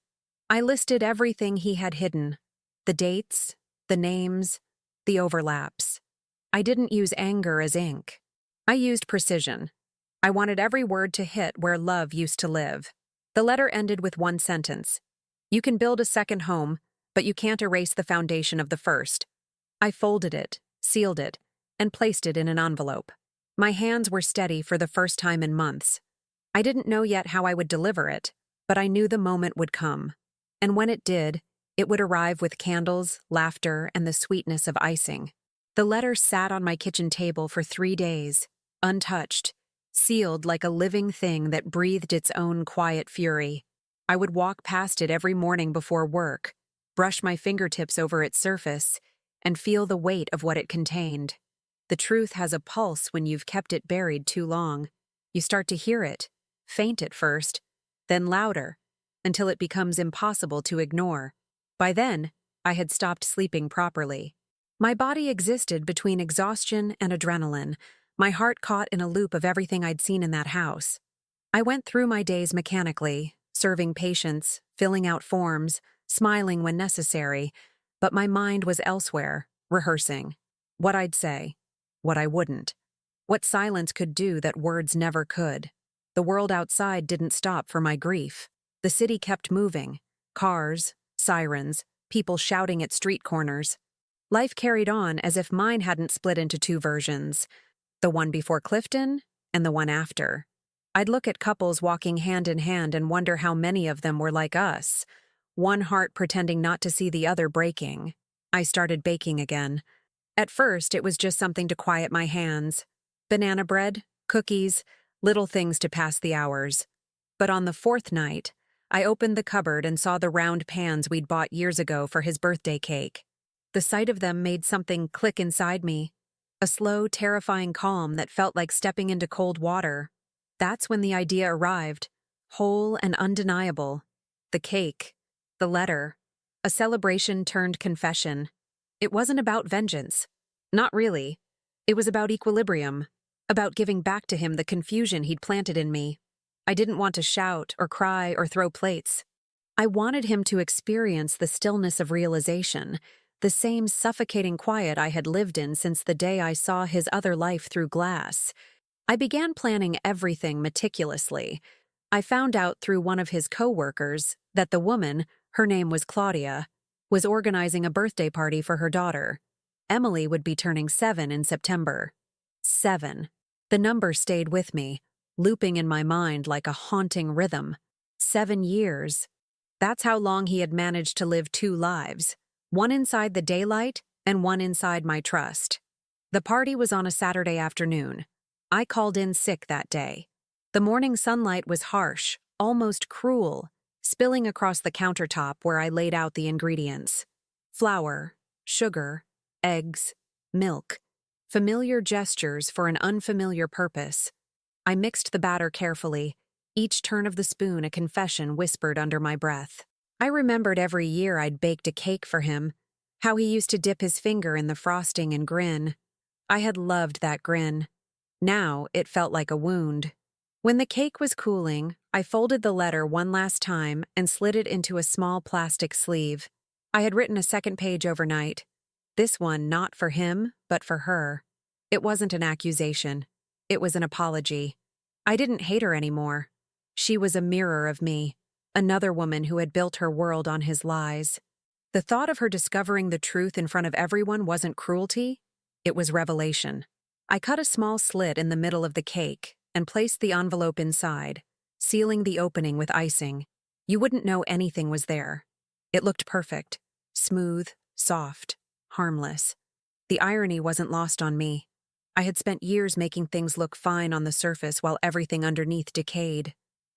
I listed everything he had hidden. The dates, the names, the overlaps. I didn't use anger as ink. I used precision. I wanted every word to hit where love used to live. The letter ended with one sentence. You can build a second home, but you can't erase the foundation of the first. I folded it, sealed it, and placed it in an envelope. My hands were steady for the first time in months. I didn't know yet how I would deliver it, but I knew the moment would come. And when it did, it would arrive with candles, laughter, and the sweetness of icing. The letter sat on my kitchen table for 3 days, untouched, sealed like a living thing that breathed its own quiet fury. I would walk past it every morning before work, brush my fingertips over its surface, and feel the weight of what it contained. The truth has a pulse when you've kept it buried too long. You start to hear it, faint at first, then louder, until it becomes impossible to ignore. By then, I had stopped sleeping properly. My body existed between exhaustion and adrenaline, my heart caught in a loop of everything I'd seen in that house. I went through my days mechanically, serving patients, filling out forms, smiling when necessary, but my mind was elsewhere, rehearsing. What I'd say, what I wouldn't. What silence could do that words never could. The world outside didn't stop for my grief. The city kept moving. Cars, sirens, people shouting at street corners. Life carried on as if mine hadn't split into 2 versions. The one before Clifton and the one after. I'd look at couples walking hand in hand and wonder how many of them were like us, one heart pretending not to see the other breaking. I started baking again. At first, it was just something to quiet my hands. Banana bread, cookies, little things to pass the hours. But on the 4th night, I opened the cupboard and saw the round pans we'd bought years ago for his birthday cake. The sight of them made something click inside me. A slow, terrifying calm that felt like stepping into cold water. That's when the idea arrived, whole and undeniable. The cake, the letter, a celebration turned confession. It wasn't about vengeance. Not really. It was about equilibrium, about giving back to him the confusion he'd planted in me. I didn't want to shout or cry or throw plates. I wanted him to experience the stillness of realization, the same suffocating quiet I had lived in since the day I saw his other life through glass. I began planning everything meticulously. I found out through one of his co-workers that the woman, her name was Claudia, was organizing a birthday party for her daughter. Emily would be turning 7 in September. 7. The number stayed with me, looping in my mind like a haunting rhythm. 7 years. That's how long he had managed to live 2 lives, one inside the daylight and one inside my trust. The party was on a Saturday afternoon. I called in sick that day. The morning sunlight was harsh, almost cruel, spilling across the countertop where I laid out the ingredients. Flour, sugar, eggs, milk. Familiar gestures for an unfamiliar purpose. I mixed the batter carefully, each turn of the spoon a confession whispered under my breath. I remembered every year I'd baked a cake for him, how he used to dip his finger in the frosting and grin. I had loved that grin. Now it felt like a wound. When the cake was cooling, I folded the letter one last time and slid it into a small plastic sleeve. I had written a second page overnight. This one not for him, but for her. It wasn't an accusation. It was an apology. I didn't hate her anymore. She was a mirror of me, another woman who had built her world on his lies. The thought of her discovering the truth in front of everyone wasn't cruelty, it was revelation. I cut a small slit in the middle of the cake and placed the envelope inside, sealing the opening with icing. You wouldn't know anything was there. It looked perfect, smooth, soft, harmless. The irony wasn't lost on me. I had spent years making things look fine on the surface while everything underneath decayed.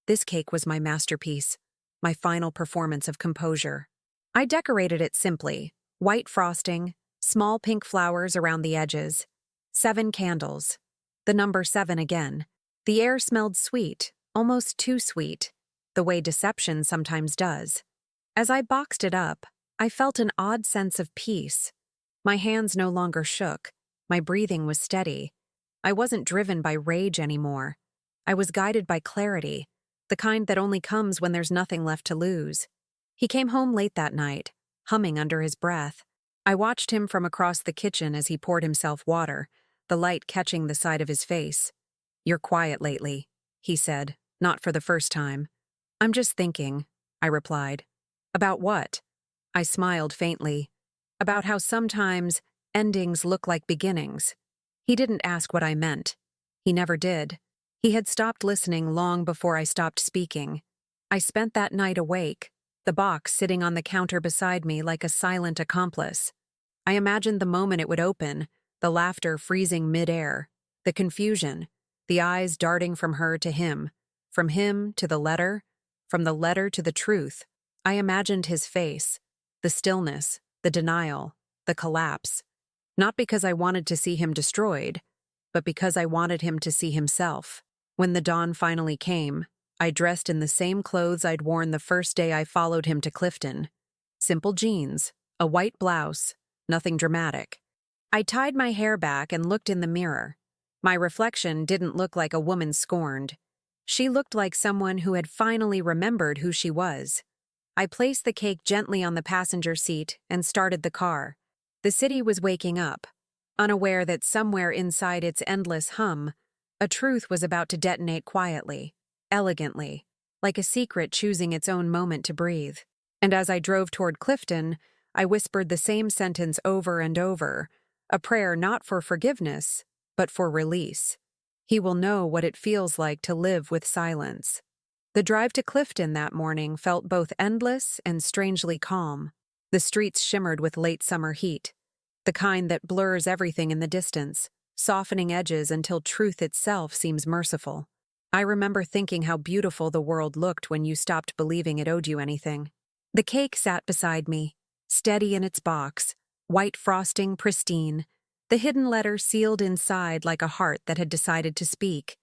This cake was my masterpiece, my final performance of composure. I decorated it simply: white frosting, small pink flowers around the edges, 7 candles. The number 7 again. The air smelled sweet, almost too sweet, the way deception sometimes does. As I boxed it up, I felt an odd sense of peace. My hands no longer shook. My breathing was steady. I wasn't driven by rage anymore. I was guided by clarity, the kind that only comes when there's nothing left to lose. He came home late that night, humming under his breath. I watched him from across the kitchen as he poured himself water, the light catching the side of his face. "You're quiet lately," he said, not for the first time. "I'm just thinking," I replied. "About what?" I smiled faintly. About how sometimes endings look like beginnings. He didn't ask what I meant. He never did. He had stopped listening long before I stopped speaking. I spent that night awake, the box sitting on the counter beside me like a silent accomplice. I imagined the moment it would open, the laughter freezing mid-air, the confusion, the eyes darting from her to him, from him to the letter, from the letter to the truth. I imagined his face, the stillness, the denial, the collapse. Not because I wanted to see him destroyed, but because I wanted him to see himself. When the dawn finally came, I dressed in the same clothes I'd worn the first day I followed him to Clifton. Simple jeans, a white blouse, nothing dramatic. I tied my hair back and looked in the mirror. My reflection didn't look like a woman scorned. She looked like someone who had finally remembered who she was. I placed the cake gently on the passenger seat and started the car. The city was waking up, unaware that somewhere inside its endless hum, a truth was about to detonate quietly, elegantly, like a secret choosing its own moment to breathe. And as I drove toward Clifton, I whispered the same sentence over and over, a prayer not for forgiveness, but for release. He will know what it feels like to live with silence. The drive to Clifton that morning felt both endless and strangely calm. The streets shimmered with late summer heat, the kind that blurs everything in the distance, softening edges until truth itself seems merciful. I remember thinking how beautiful the world looked when you stopped believing it owed you anything. The cake sat beside me, steady in its box, white frosting pristine, the hidden letter sealed inside like a heart that had decided to speak.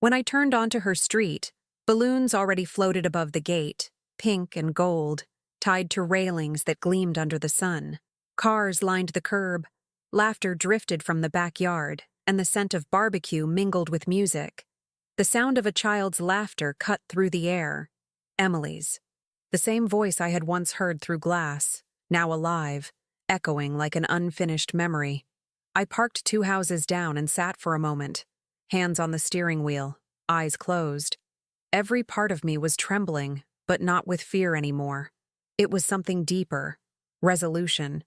When I turned onto her street, balloons already floated above the gate, pink and gold, tied to railings that gleamed under the sun. Cars lined the curb, laughter drifted from the backyard, and the scent of barbecue mingled with music. The sound of a child's laughter cut through the air. Emily's. The same voice I had once heard through glass, now alive, echoing like an unfinished memory. I parked 2 houses down and sat for a moment, hands on the steering wheel, eyes closed. Every part of me was trembling, but not with fear anymore. It was something deeper, resolution.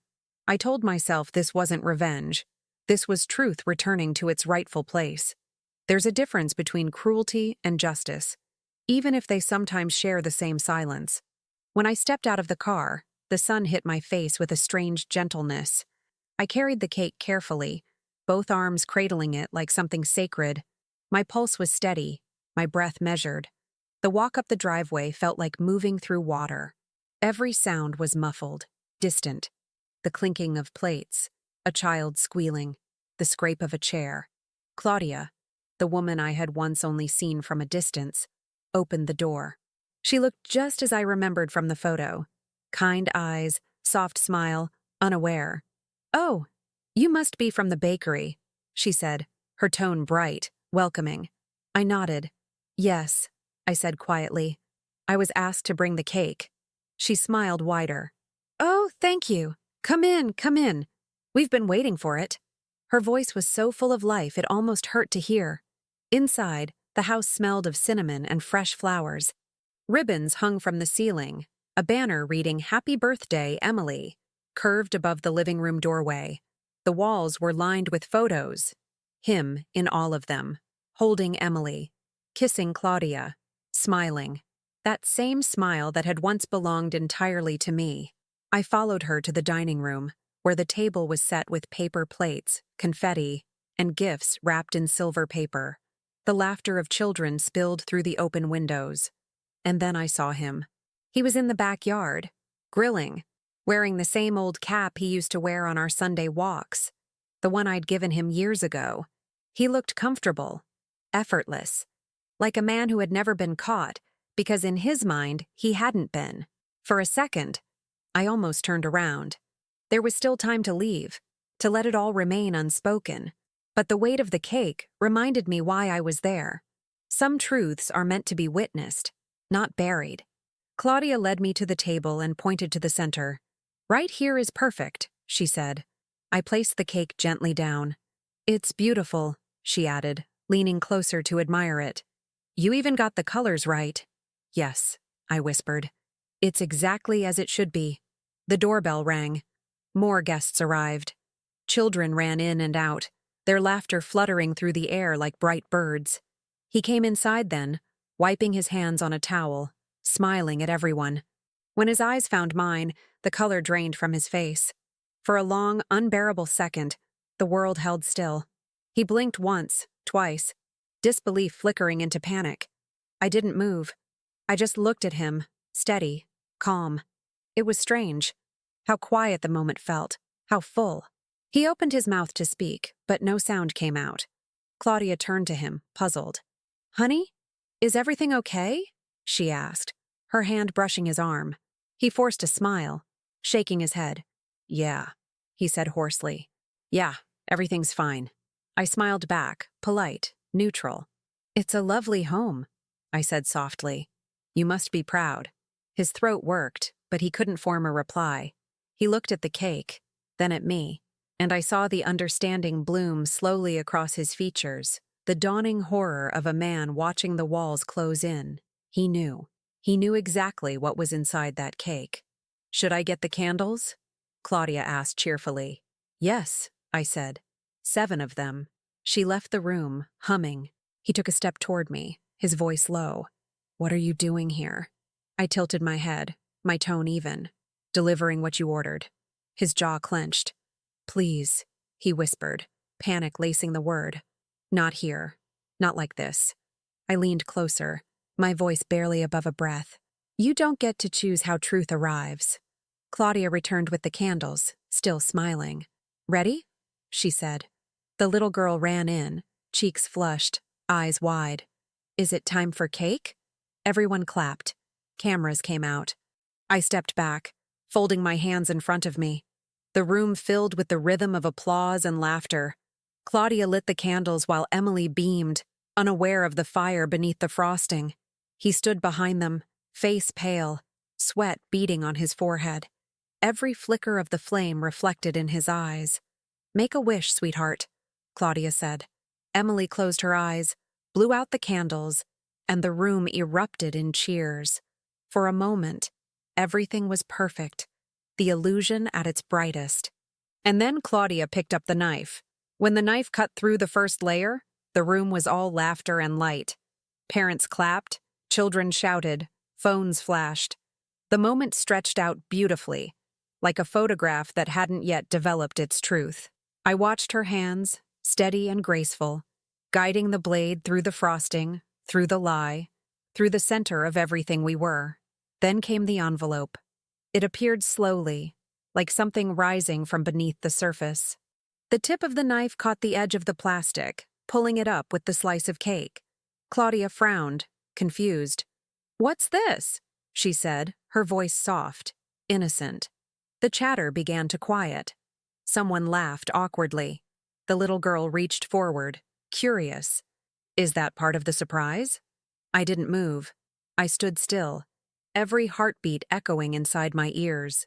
I told myself this wasn't revenge. This was truth returning to its rightful place. There's a difference between cruelty and justice, even if they sometimes share the same silence. When I stepped out of the car, the sun hit my face with a strange gentleness. I carried the cake carefully, both arms cradling it like something sacred. My pulse was steady, my breath measured. The walk up the driveway felt like moving through water. Every sound was muffled, distant. The clinking of plates, a child squealing, the scrape of a chair. Claudia, the woman I had once only seen from a distance, opened the door. She looked just as I remembered from the photo. Kind eyes, soft smile, unaware. "Oh, you must be from the bakery," she said, her tone bright, welcoming. I nodded. Yes, I said quietly. I was asked to bring the cake. She smiled wider. Oh, thank you. Come in, come in. We've been waiting for it. Her voice was so full of life it almost hurt to hear. Inside, the house smelled of cinnamon and fresh flowers. Ribbons hung from the ceiling, a banner reading Happy Birthday, Emily, curved above the living room doorway. The walls were lined with photos, him in all of them, holding Emily, kissing Claudia, smiling. That same smile that had once belonged entirely to me. I followed her to the dining room, where the table was set with paper plates, confetti, and gifts wrapped in silver paper. The laughter of children spilled through the open windows. And then I saw him. He was in the backyard, grilling, wearing the same old cap he used to wear on our Sunday walks, the one I'd given him years ago. He looked comfortable, effortless, like a man who had never been caught, because in his mind, he hadn't been. For a second, I almost turned around. There was still time to leave, to let it all remain unspoken. But the weight of the cake reminded me why I was there. Some truths are meant to be witnessed, not buried. Claudia led me to the table and pointed to the center. Right here is perfect, she said. I placed the cake gently down. It's beautiful, she added, leaning closer to admire it. You even got the colors right. Yes, I whispered. It's exactly as it should be. The doorbell rang. More guests arrived. Children ran in and out, their laughter fluttering through the air like bright birds. He came inside then, wiping his hands on a towel, smiling at everyone. When his eyes found mine, the color drained from his face. For a long, unbearable second, the world held still. He blinked once, twice, disbelief flickering into panic. I didn't move. I just looked at him, steady, calm. It was strange. How quiet the moment felt, how full. He opened his mouth to speak, but no sound came out. Claudia turned to him, puzzled. Honey, is everything okay? She asked, her hand brushing his arm. He forced a smile, shaking his head. Yeah, he said hoarsely. Yeah, everything's fine. I smiled back, polite, neutral. It's a lovely home, I said softly. You must be proud. His throat worked, but he couldn't form a reply. He looked at the cake, then at me, and I saw the understanding bloom slowly across his features, the dawning horror of a man watching the walls close in. He knew. He knew exactly what was inside that cake. Should I get the candles? Claudia asked cheerfully. Yes, I said. 7 of them. She left the room, humming. He took a step toward me, his voice low. What are you doing here? I tilted my head, my tone even. Delivering what you ordered. His jaw clenched. Please, he whispered, panic lacing the word. Not here. Not like this. I leaned closer, my voice barely above a breath. You don't get to choose how truth arrives. Claudia returned with the candles, still smiling. Ready? She said. The little girl ran in, cheeks flushed, eyes wide. Is it time for cake? Everyone clapped. Cameras came out. I stepped back, folding my hands in front of me. The room filled with the rhythm of applause and laughter. Claudia lit the candles while Emily beamed, unaware of the fire beneath the frosting. He stood behind them, face pale, sweat beading on his forehead. Every flicker of the flame reflected in his eyes. Make a wish, sweetheart, Claudia said. Emily closed her eyes, blew out the candles, and the room erupted in cheers. For a moment, everything was perfect, the illusion at its brightest. And then Claudia picked up the knife. When the knife cut through the first layer, the room was all laughter and light. Parents clapped, children shouted, phones flashed. The moment stretched out beautifully, like a photograph that hadn't yet developed its truth. I watched her hands, steady and graceful, guiding the blade through the frosting, through the lie, through the center of everything we were. Then came the envelope. It appeared slowly, like something rising from beneath the surface. The tip of the knife caught the edge of the plastic, pulling it up with the slice of cake. Claudia frowned, confused. What's this? She said, her voice soft, innocent. The chatter began to quiet. Someone laughed awkwardly. The little girl reached forward, curious. Is that part of the surprise? I didn't move. I stood still, every heartbeat echoing inside my ears.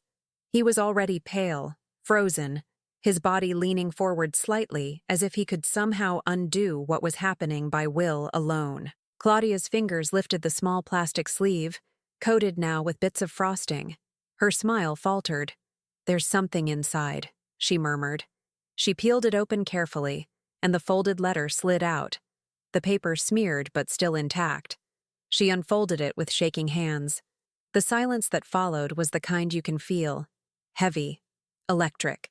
He was already pale, frozen, his body leaning forward slightly as if he could somehow undo what was happening by will alone. Claudia's fingers lifted the small plastic sleeve, coated now with bits of frosting. Her smile faltered. "There's something inside," she murmured. She peeled it open carefully, and the folded letter slid out. The paper smeared but still intact. She unfolded it with shaking hands. The silence that followed was the kind you can feel. Heavy, electric.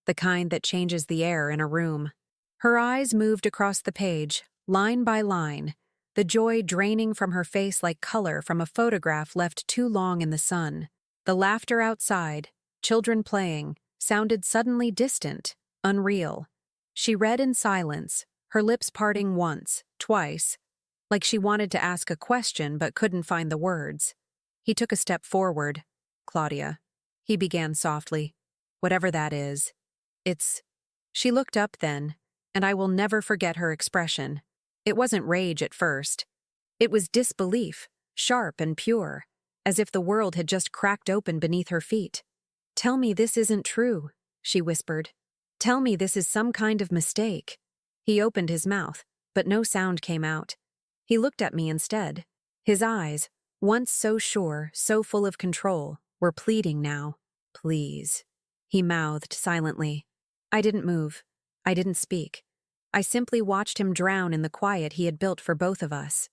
The kind that changes the air in a room. Her eyes moved across the page, line by line, the joy draining from her face like color from a photograph left too long in the sun. The laughter outside, children playing, sounded suddenly distant, unreal. She read in silence, her lips parting once, twice, like she wanted to ask a question but couldn't find the words. He took a step forward. "Claudia," he began softly, "whatever that is, it's—" She looked up then, and I will never forget her expression. It wasn't rage at first. It was disbelief, sharp and pure, as if the world had just cracked open beneath her feet. "Tell me this isn't true," she whispered. "Tell me this is some kind of mistake." He opened his mouth, but no sound came out. He looked at me instead. His eyes, once so sure, so full of control, were pleading now. "Please," he mouthed silently. I didn't move. I didn't speak. I simply watched him drown in the quiet he had built for both of us.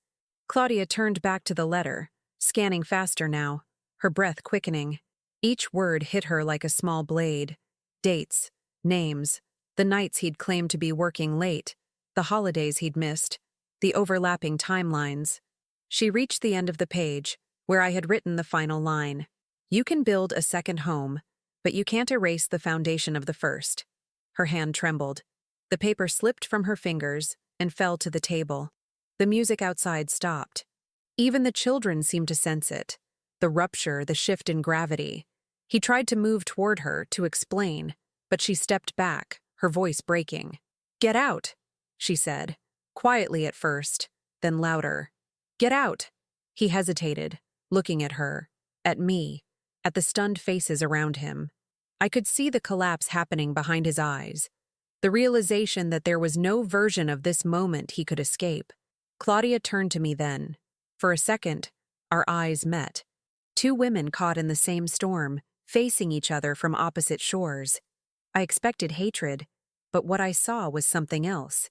Claudia turned back to the letter, scanning faster now, her breath quickening. Each word hit her like a small blade. Dates, names, the nights he'd claimed to be working late, the holidays he'd missed, the overlapping timelines. She reached the end of the page, where I had written the final line. "You can build a second home, but you can't erase the foundation of the first." Her hand trembled. The paper slipped from her fingers and fell to the table. The music outside stopped. Even the children seemed to sense it. The rupture, the shift in gravity. He tried to move toward her, to explain, but she stepped back, her voice breaking. "Get out," she said, quietly at first, then louder. "Get out." He hesitated, looking at her, at me, at the stunned faces around him. I could see the collapse happening behind his eyes, the realization that there was no version of this moment he could escape. Claudia turned to me then. For a second, our eyes met. Two women caught in the same storm, facing each other from opposite shores. I expected hatred, but what I saw was something else.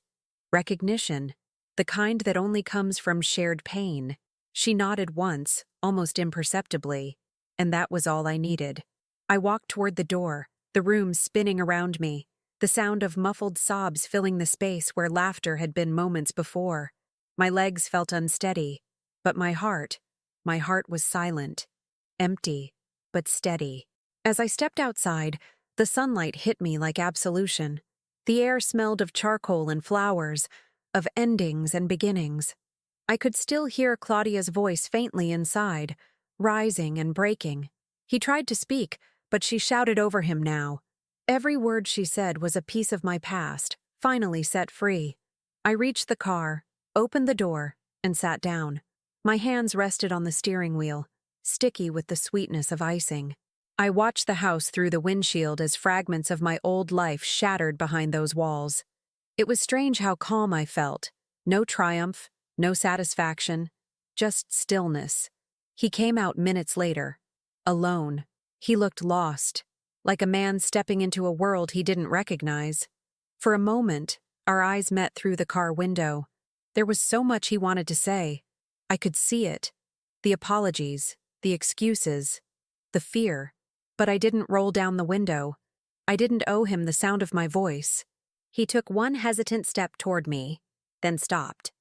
Recognition, the kind that only comes from shared pain. She nodded once, almost imperceptibly, and that was all I needed. I walked toward the door, the room spinning around me, the sound of muffled sobs filling the space where laughter had been moments before. My legs felt unsteady, but my heart was silent, empty, but steady. As I stepped outside, the sunlight hit me like absolution. The air smelled of charcoal and flowers, of endings and beginnings. I could still hear Claudia's voice faintly inside, rising and breaking. He tried to speak, but she shouted over him now. Every word she said was a piece of my past, finally set free. I reached the car, opened the door, and sat down. My hands rested on the steering wheel, sticky with the sweetness of icing. I watched the house through the windshield as fragments of my old life shattered behind those walls. It was strange how calm I felt. No triumph, no satisfaction, just stillness. He came out minutes later, alone. He looked lost, like a man stepping into a world he didn't recognize. For a moment, our eyes met through the car window. There was so much he wanted to say. I could see it. The apologies, the excuses, the fear. But I didn't roll down the window. I didn't owe him the sound of my voice. He took one hesitant step toward me, then stopped.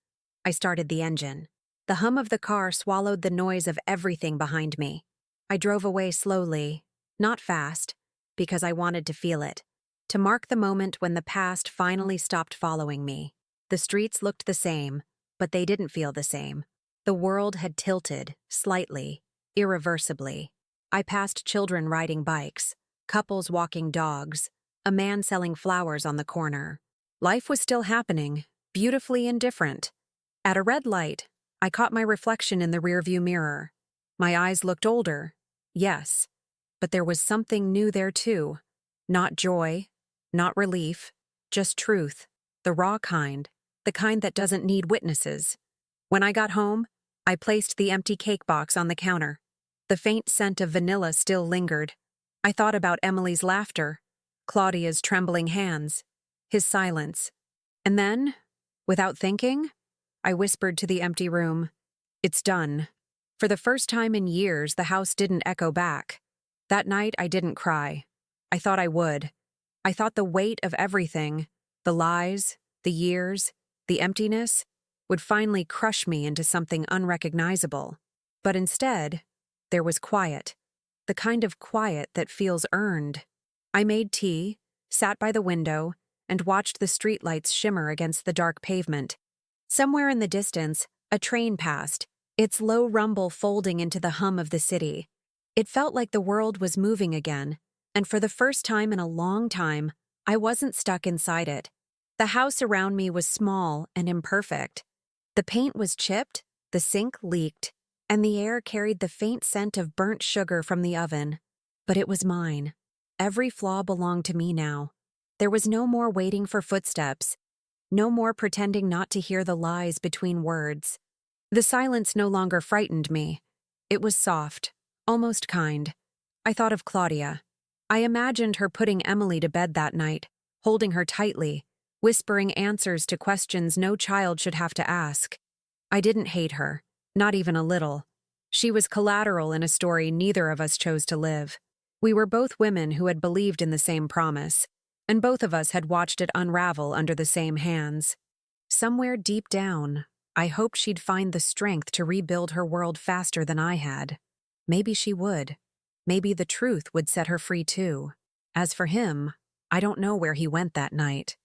I started the engine. The hum of the car swallowed the noise of everything behind me. I drove away slowly, not fast, because I wanted to feel it, to mark the moment when the past finally stopped following me. The streets looked the same, but they didn't feel the same. The world had tilted, slightly, irreversibly. I passed children riding bikes, couples walking dogs, a man selling flowers on the corner. Life was still happening, beautifully indifferent. At a red light, I caught my reflection in the rearview mirror. My eyes looked older, yes, but there was something new there too. Not joy, not relief, just truth, the raw kind, the kind that doesn't need witnesses. When I got home, I placed the empty cake box on the counter. The faint scent of vanilla still lingered. I thought about Emily's laughter, Claudia's trembling hands, his silence. And then, without thinking, I whispered to the empty room, "It's done." For the first time in years, the house didn't echo back. That night, I didn't cry. I thought I would. I thought the weight of everything, the lies, the years, the emptiness, would finally crush me into something unrecognizable. But instead, there was quiet, the kind of quiet that feels earned. I made tea, sat by the window, and watched the streetlights shimmer against the dark pavement. Somewhere in the distance, a train passed, its low rumble folding into the hum of the city. It felt like the world was moving again, and for the first time in a long time, I wasn't stuck inside it. The house around me was small and imperfect. The paint was chipped, the sink leaked, and the air carried the faint scent of burnt sugar from the oven. But it was mine. Every flaw belonged to me now. There was no more waiting for footsteps, no more pretending not to hear the lies between words. The silence no longer frightened me. It was soft, almost kind. I thought of Claudia. I imagined her putting Emily to bed that night, holding her tightly, whispering answers to questions no child should have to ask. I didn't hate her, not even a little. She was collateral in a story neither of us chose to live. We were both women who had believed in the same promise, and both of us had watched it unravel under the same hands. Somewhere deep down, I hoped she'd find the strength to rebuild her world faster than I had. Maybe she would. Maybe the truth would set her free too. As for him, I don't know where he went that night.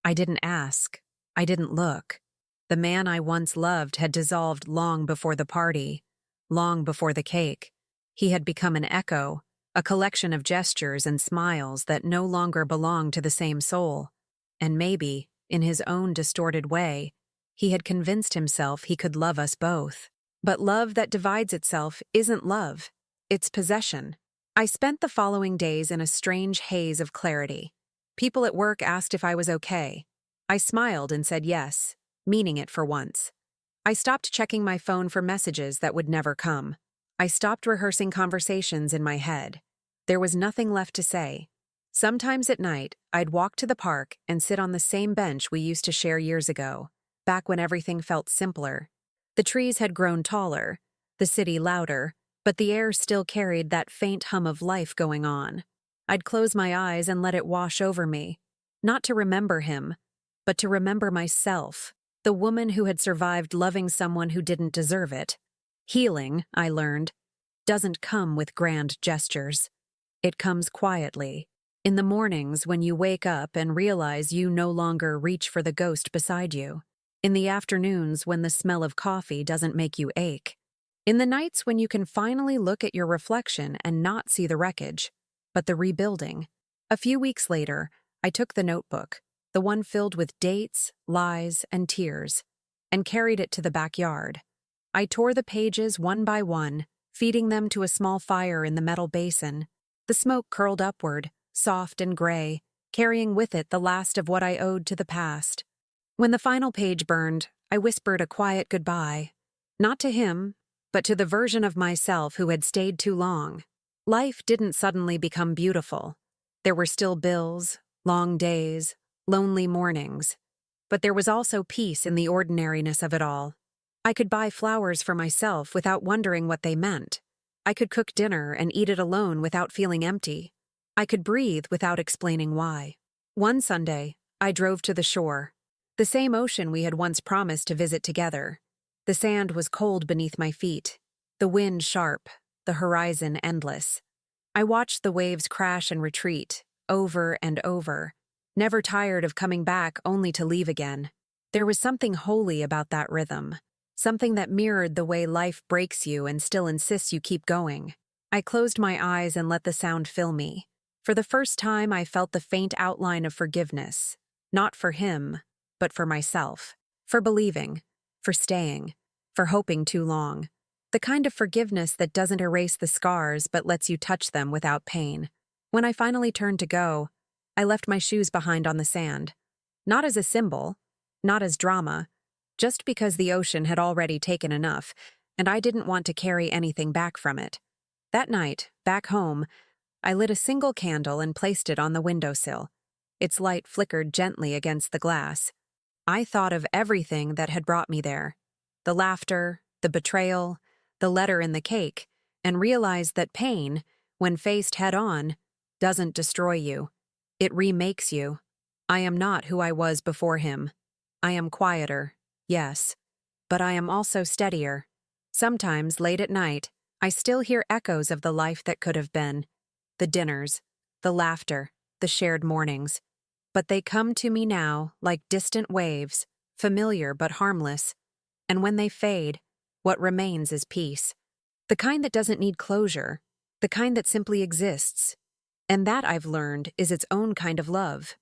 I didn't ask. I didn't look. The man I once loved had dissolved long before the party, long before the cake. He had become an echo, a collection of gestures and smiles that no longer belonged to the same soul. And maybe, in his own distorted way, he had convinced himself he could love us both. But love that divides itself isn't love. It's possession. I spent the following days in a strange haze of clarity. People at work asked if I was okay. I smiled and said yes, meaning it for once. I stopped checking my phone for messages that would never come. I stopped rehearsing conversations in my head. There was nothing left to say. Sometimes at night, I'd walk to the park and sit on the same bench we used to share years ago, back when everything felt simpler. The trees had grown taller, the city louder, but the air still carried that faint hum of life going on. I'd close my eyes and let it wash over me, not to remember him, but to remember myself, the woman who had survived loving someone who didn't deserve it. Healing, I learned, doesn't come with grand gestures. It comes quietly, in the mornings when you wake up and realize you no longer reach for the ghost beside you, in the afternoons when the smell of coffee doesn't make you ache, in the nights when you can finally look at your reflection and not see the wreckage, but the rebuilding. A few weeks later, I took the notebook, the one filled with dates, lies, and tears, and carried it to the backyard. I tore the pages one by one, feeding them to a small fire in the metal basin. The smoke curled upward, soft and gray, carrying with it the last of what I owed to the past. When the final page burned, I whispered a quiet goodbye, not to him, but to the version of myself who had stayed too long. Life didn't suddenly become beautiful. There were still bills, long days, lonely mornings, but there was also peace in the ordinariness of it all. I could buy flowers for myself without wondering what they meant. I could cook dinner and eat it alone without feeling empty. I could breathe without explaining why. One Sunday, I drove to the shore, the same ocean we had once promised to visit together. The sand was cold beneath my feet, the wind sharp, the horizon endless. I watched the waves crash and retreat, over and over, never tired of coming back only to leave again. There was something holy about that rhythm, something that mirrored the way life breaks you and still insists you keep going. I closed my eyes and let the sound fill me. For the first time, I felt the faint outline of forgiveness, Not for him, but for myself. For believing. For staying. For hoping too long. The kind of forgiveness that doesn't erase the scars but lets you touch them without pain. When I finally turned to go, I left my shoes behind on the sand. Not as a symbol, not as drama, just because the ocean had already taken enough, and I didn't want to carry anything back from it. That night, back home, I lit a single candle and placed it on the windowsill. Its light flickered gently against the glass. I thought of everything that had brought me there. The laughter, the betrayal, the letter in the cake, and realized that pain, when faced head-on, doesn't destroy you. It remakes you. I am not who I was before him. I am quieter, yes, but I am also steadier. Sometimes, late at night, I still hear echoes of the life that could have been. The dinners, the laughter, the shared mornings. But they come to me now like distant waves, familiar but harmless. And when they fade, what remains is peace. The kind that doesn't need closure, the kind that simply exists. And that, I've learned, is its own kind of love.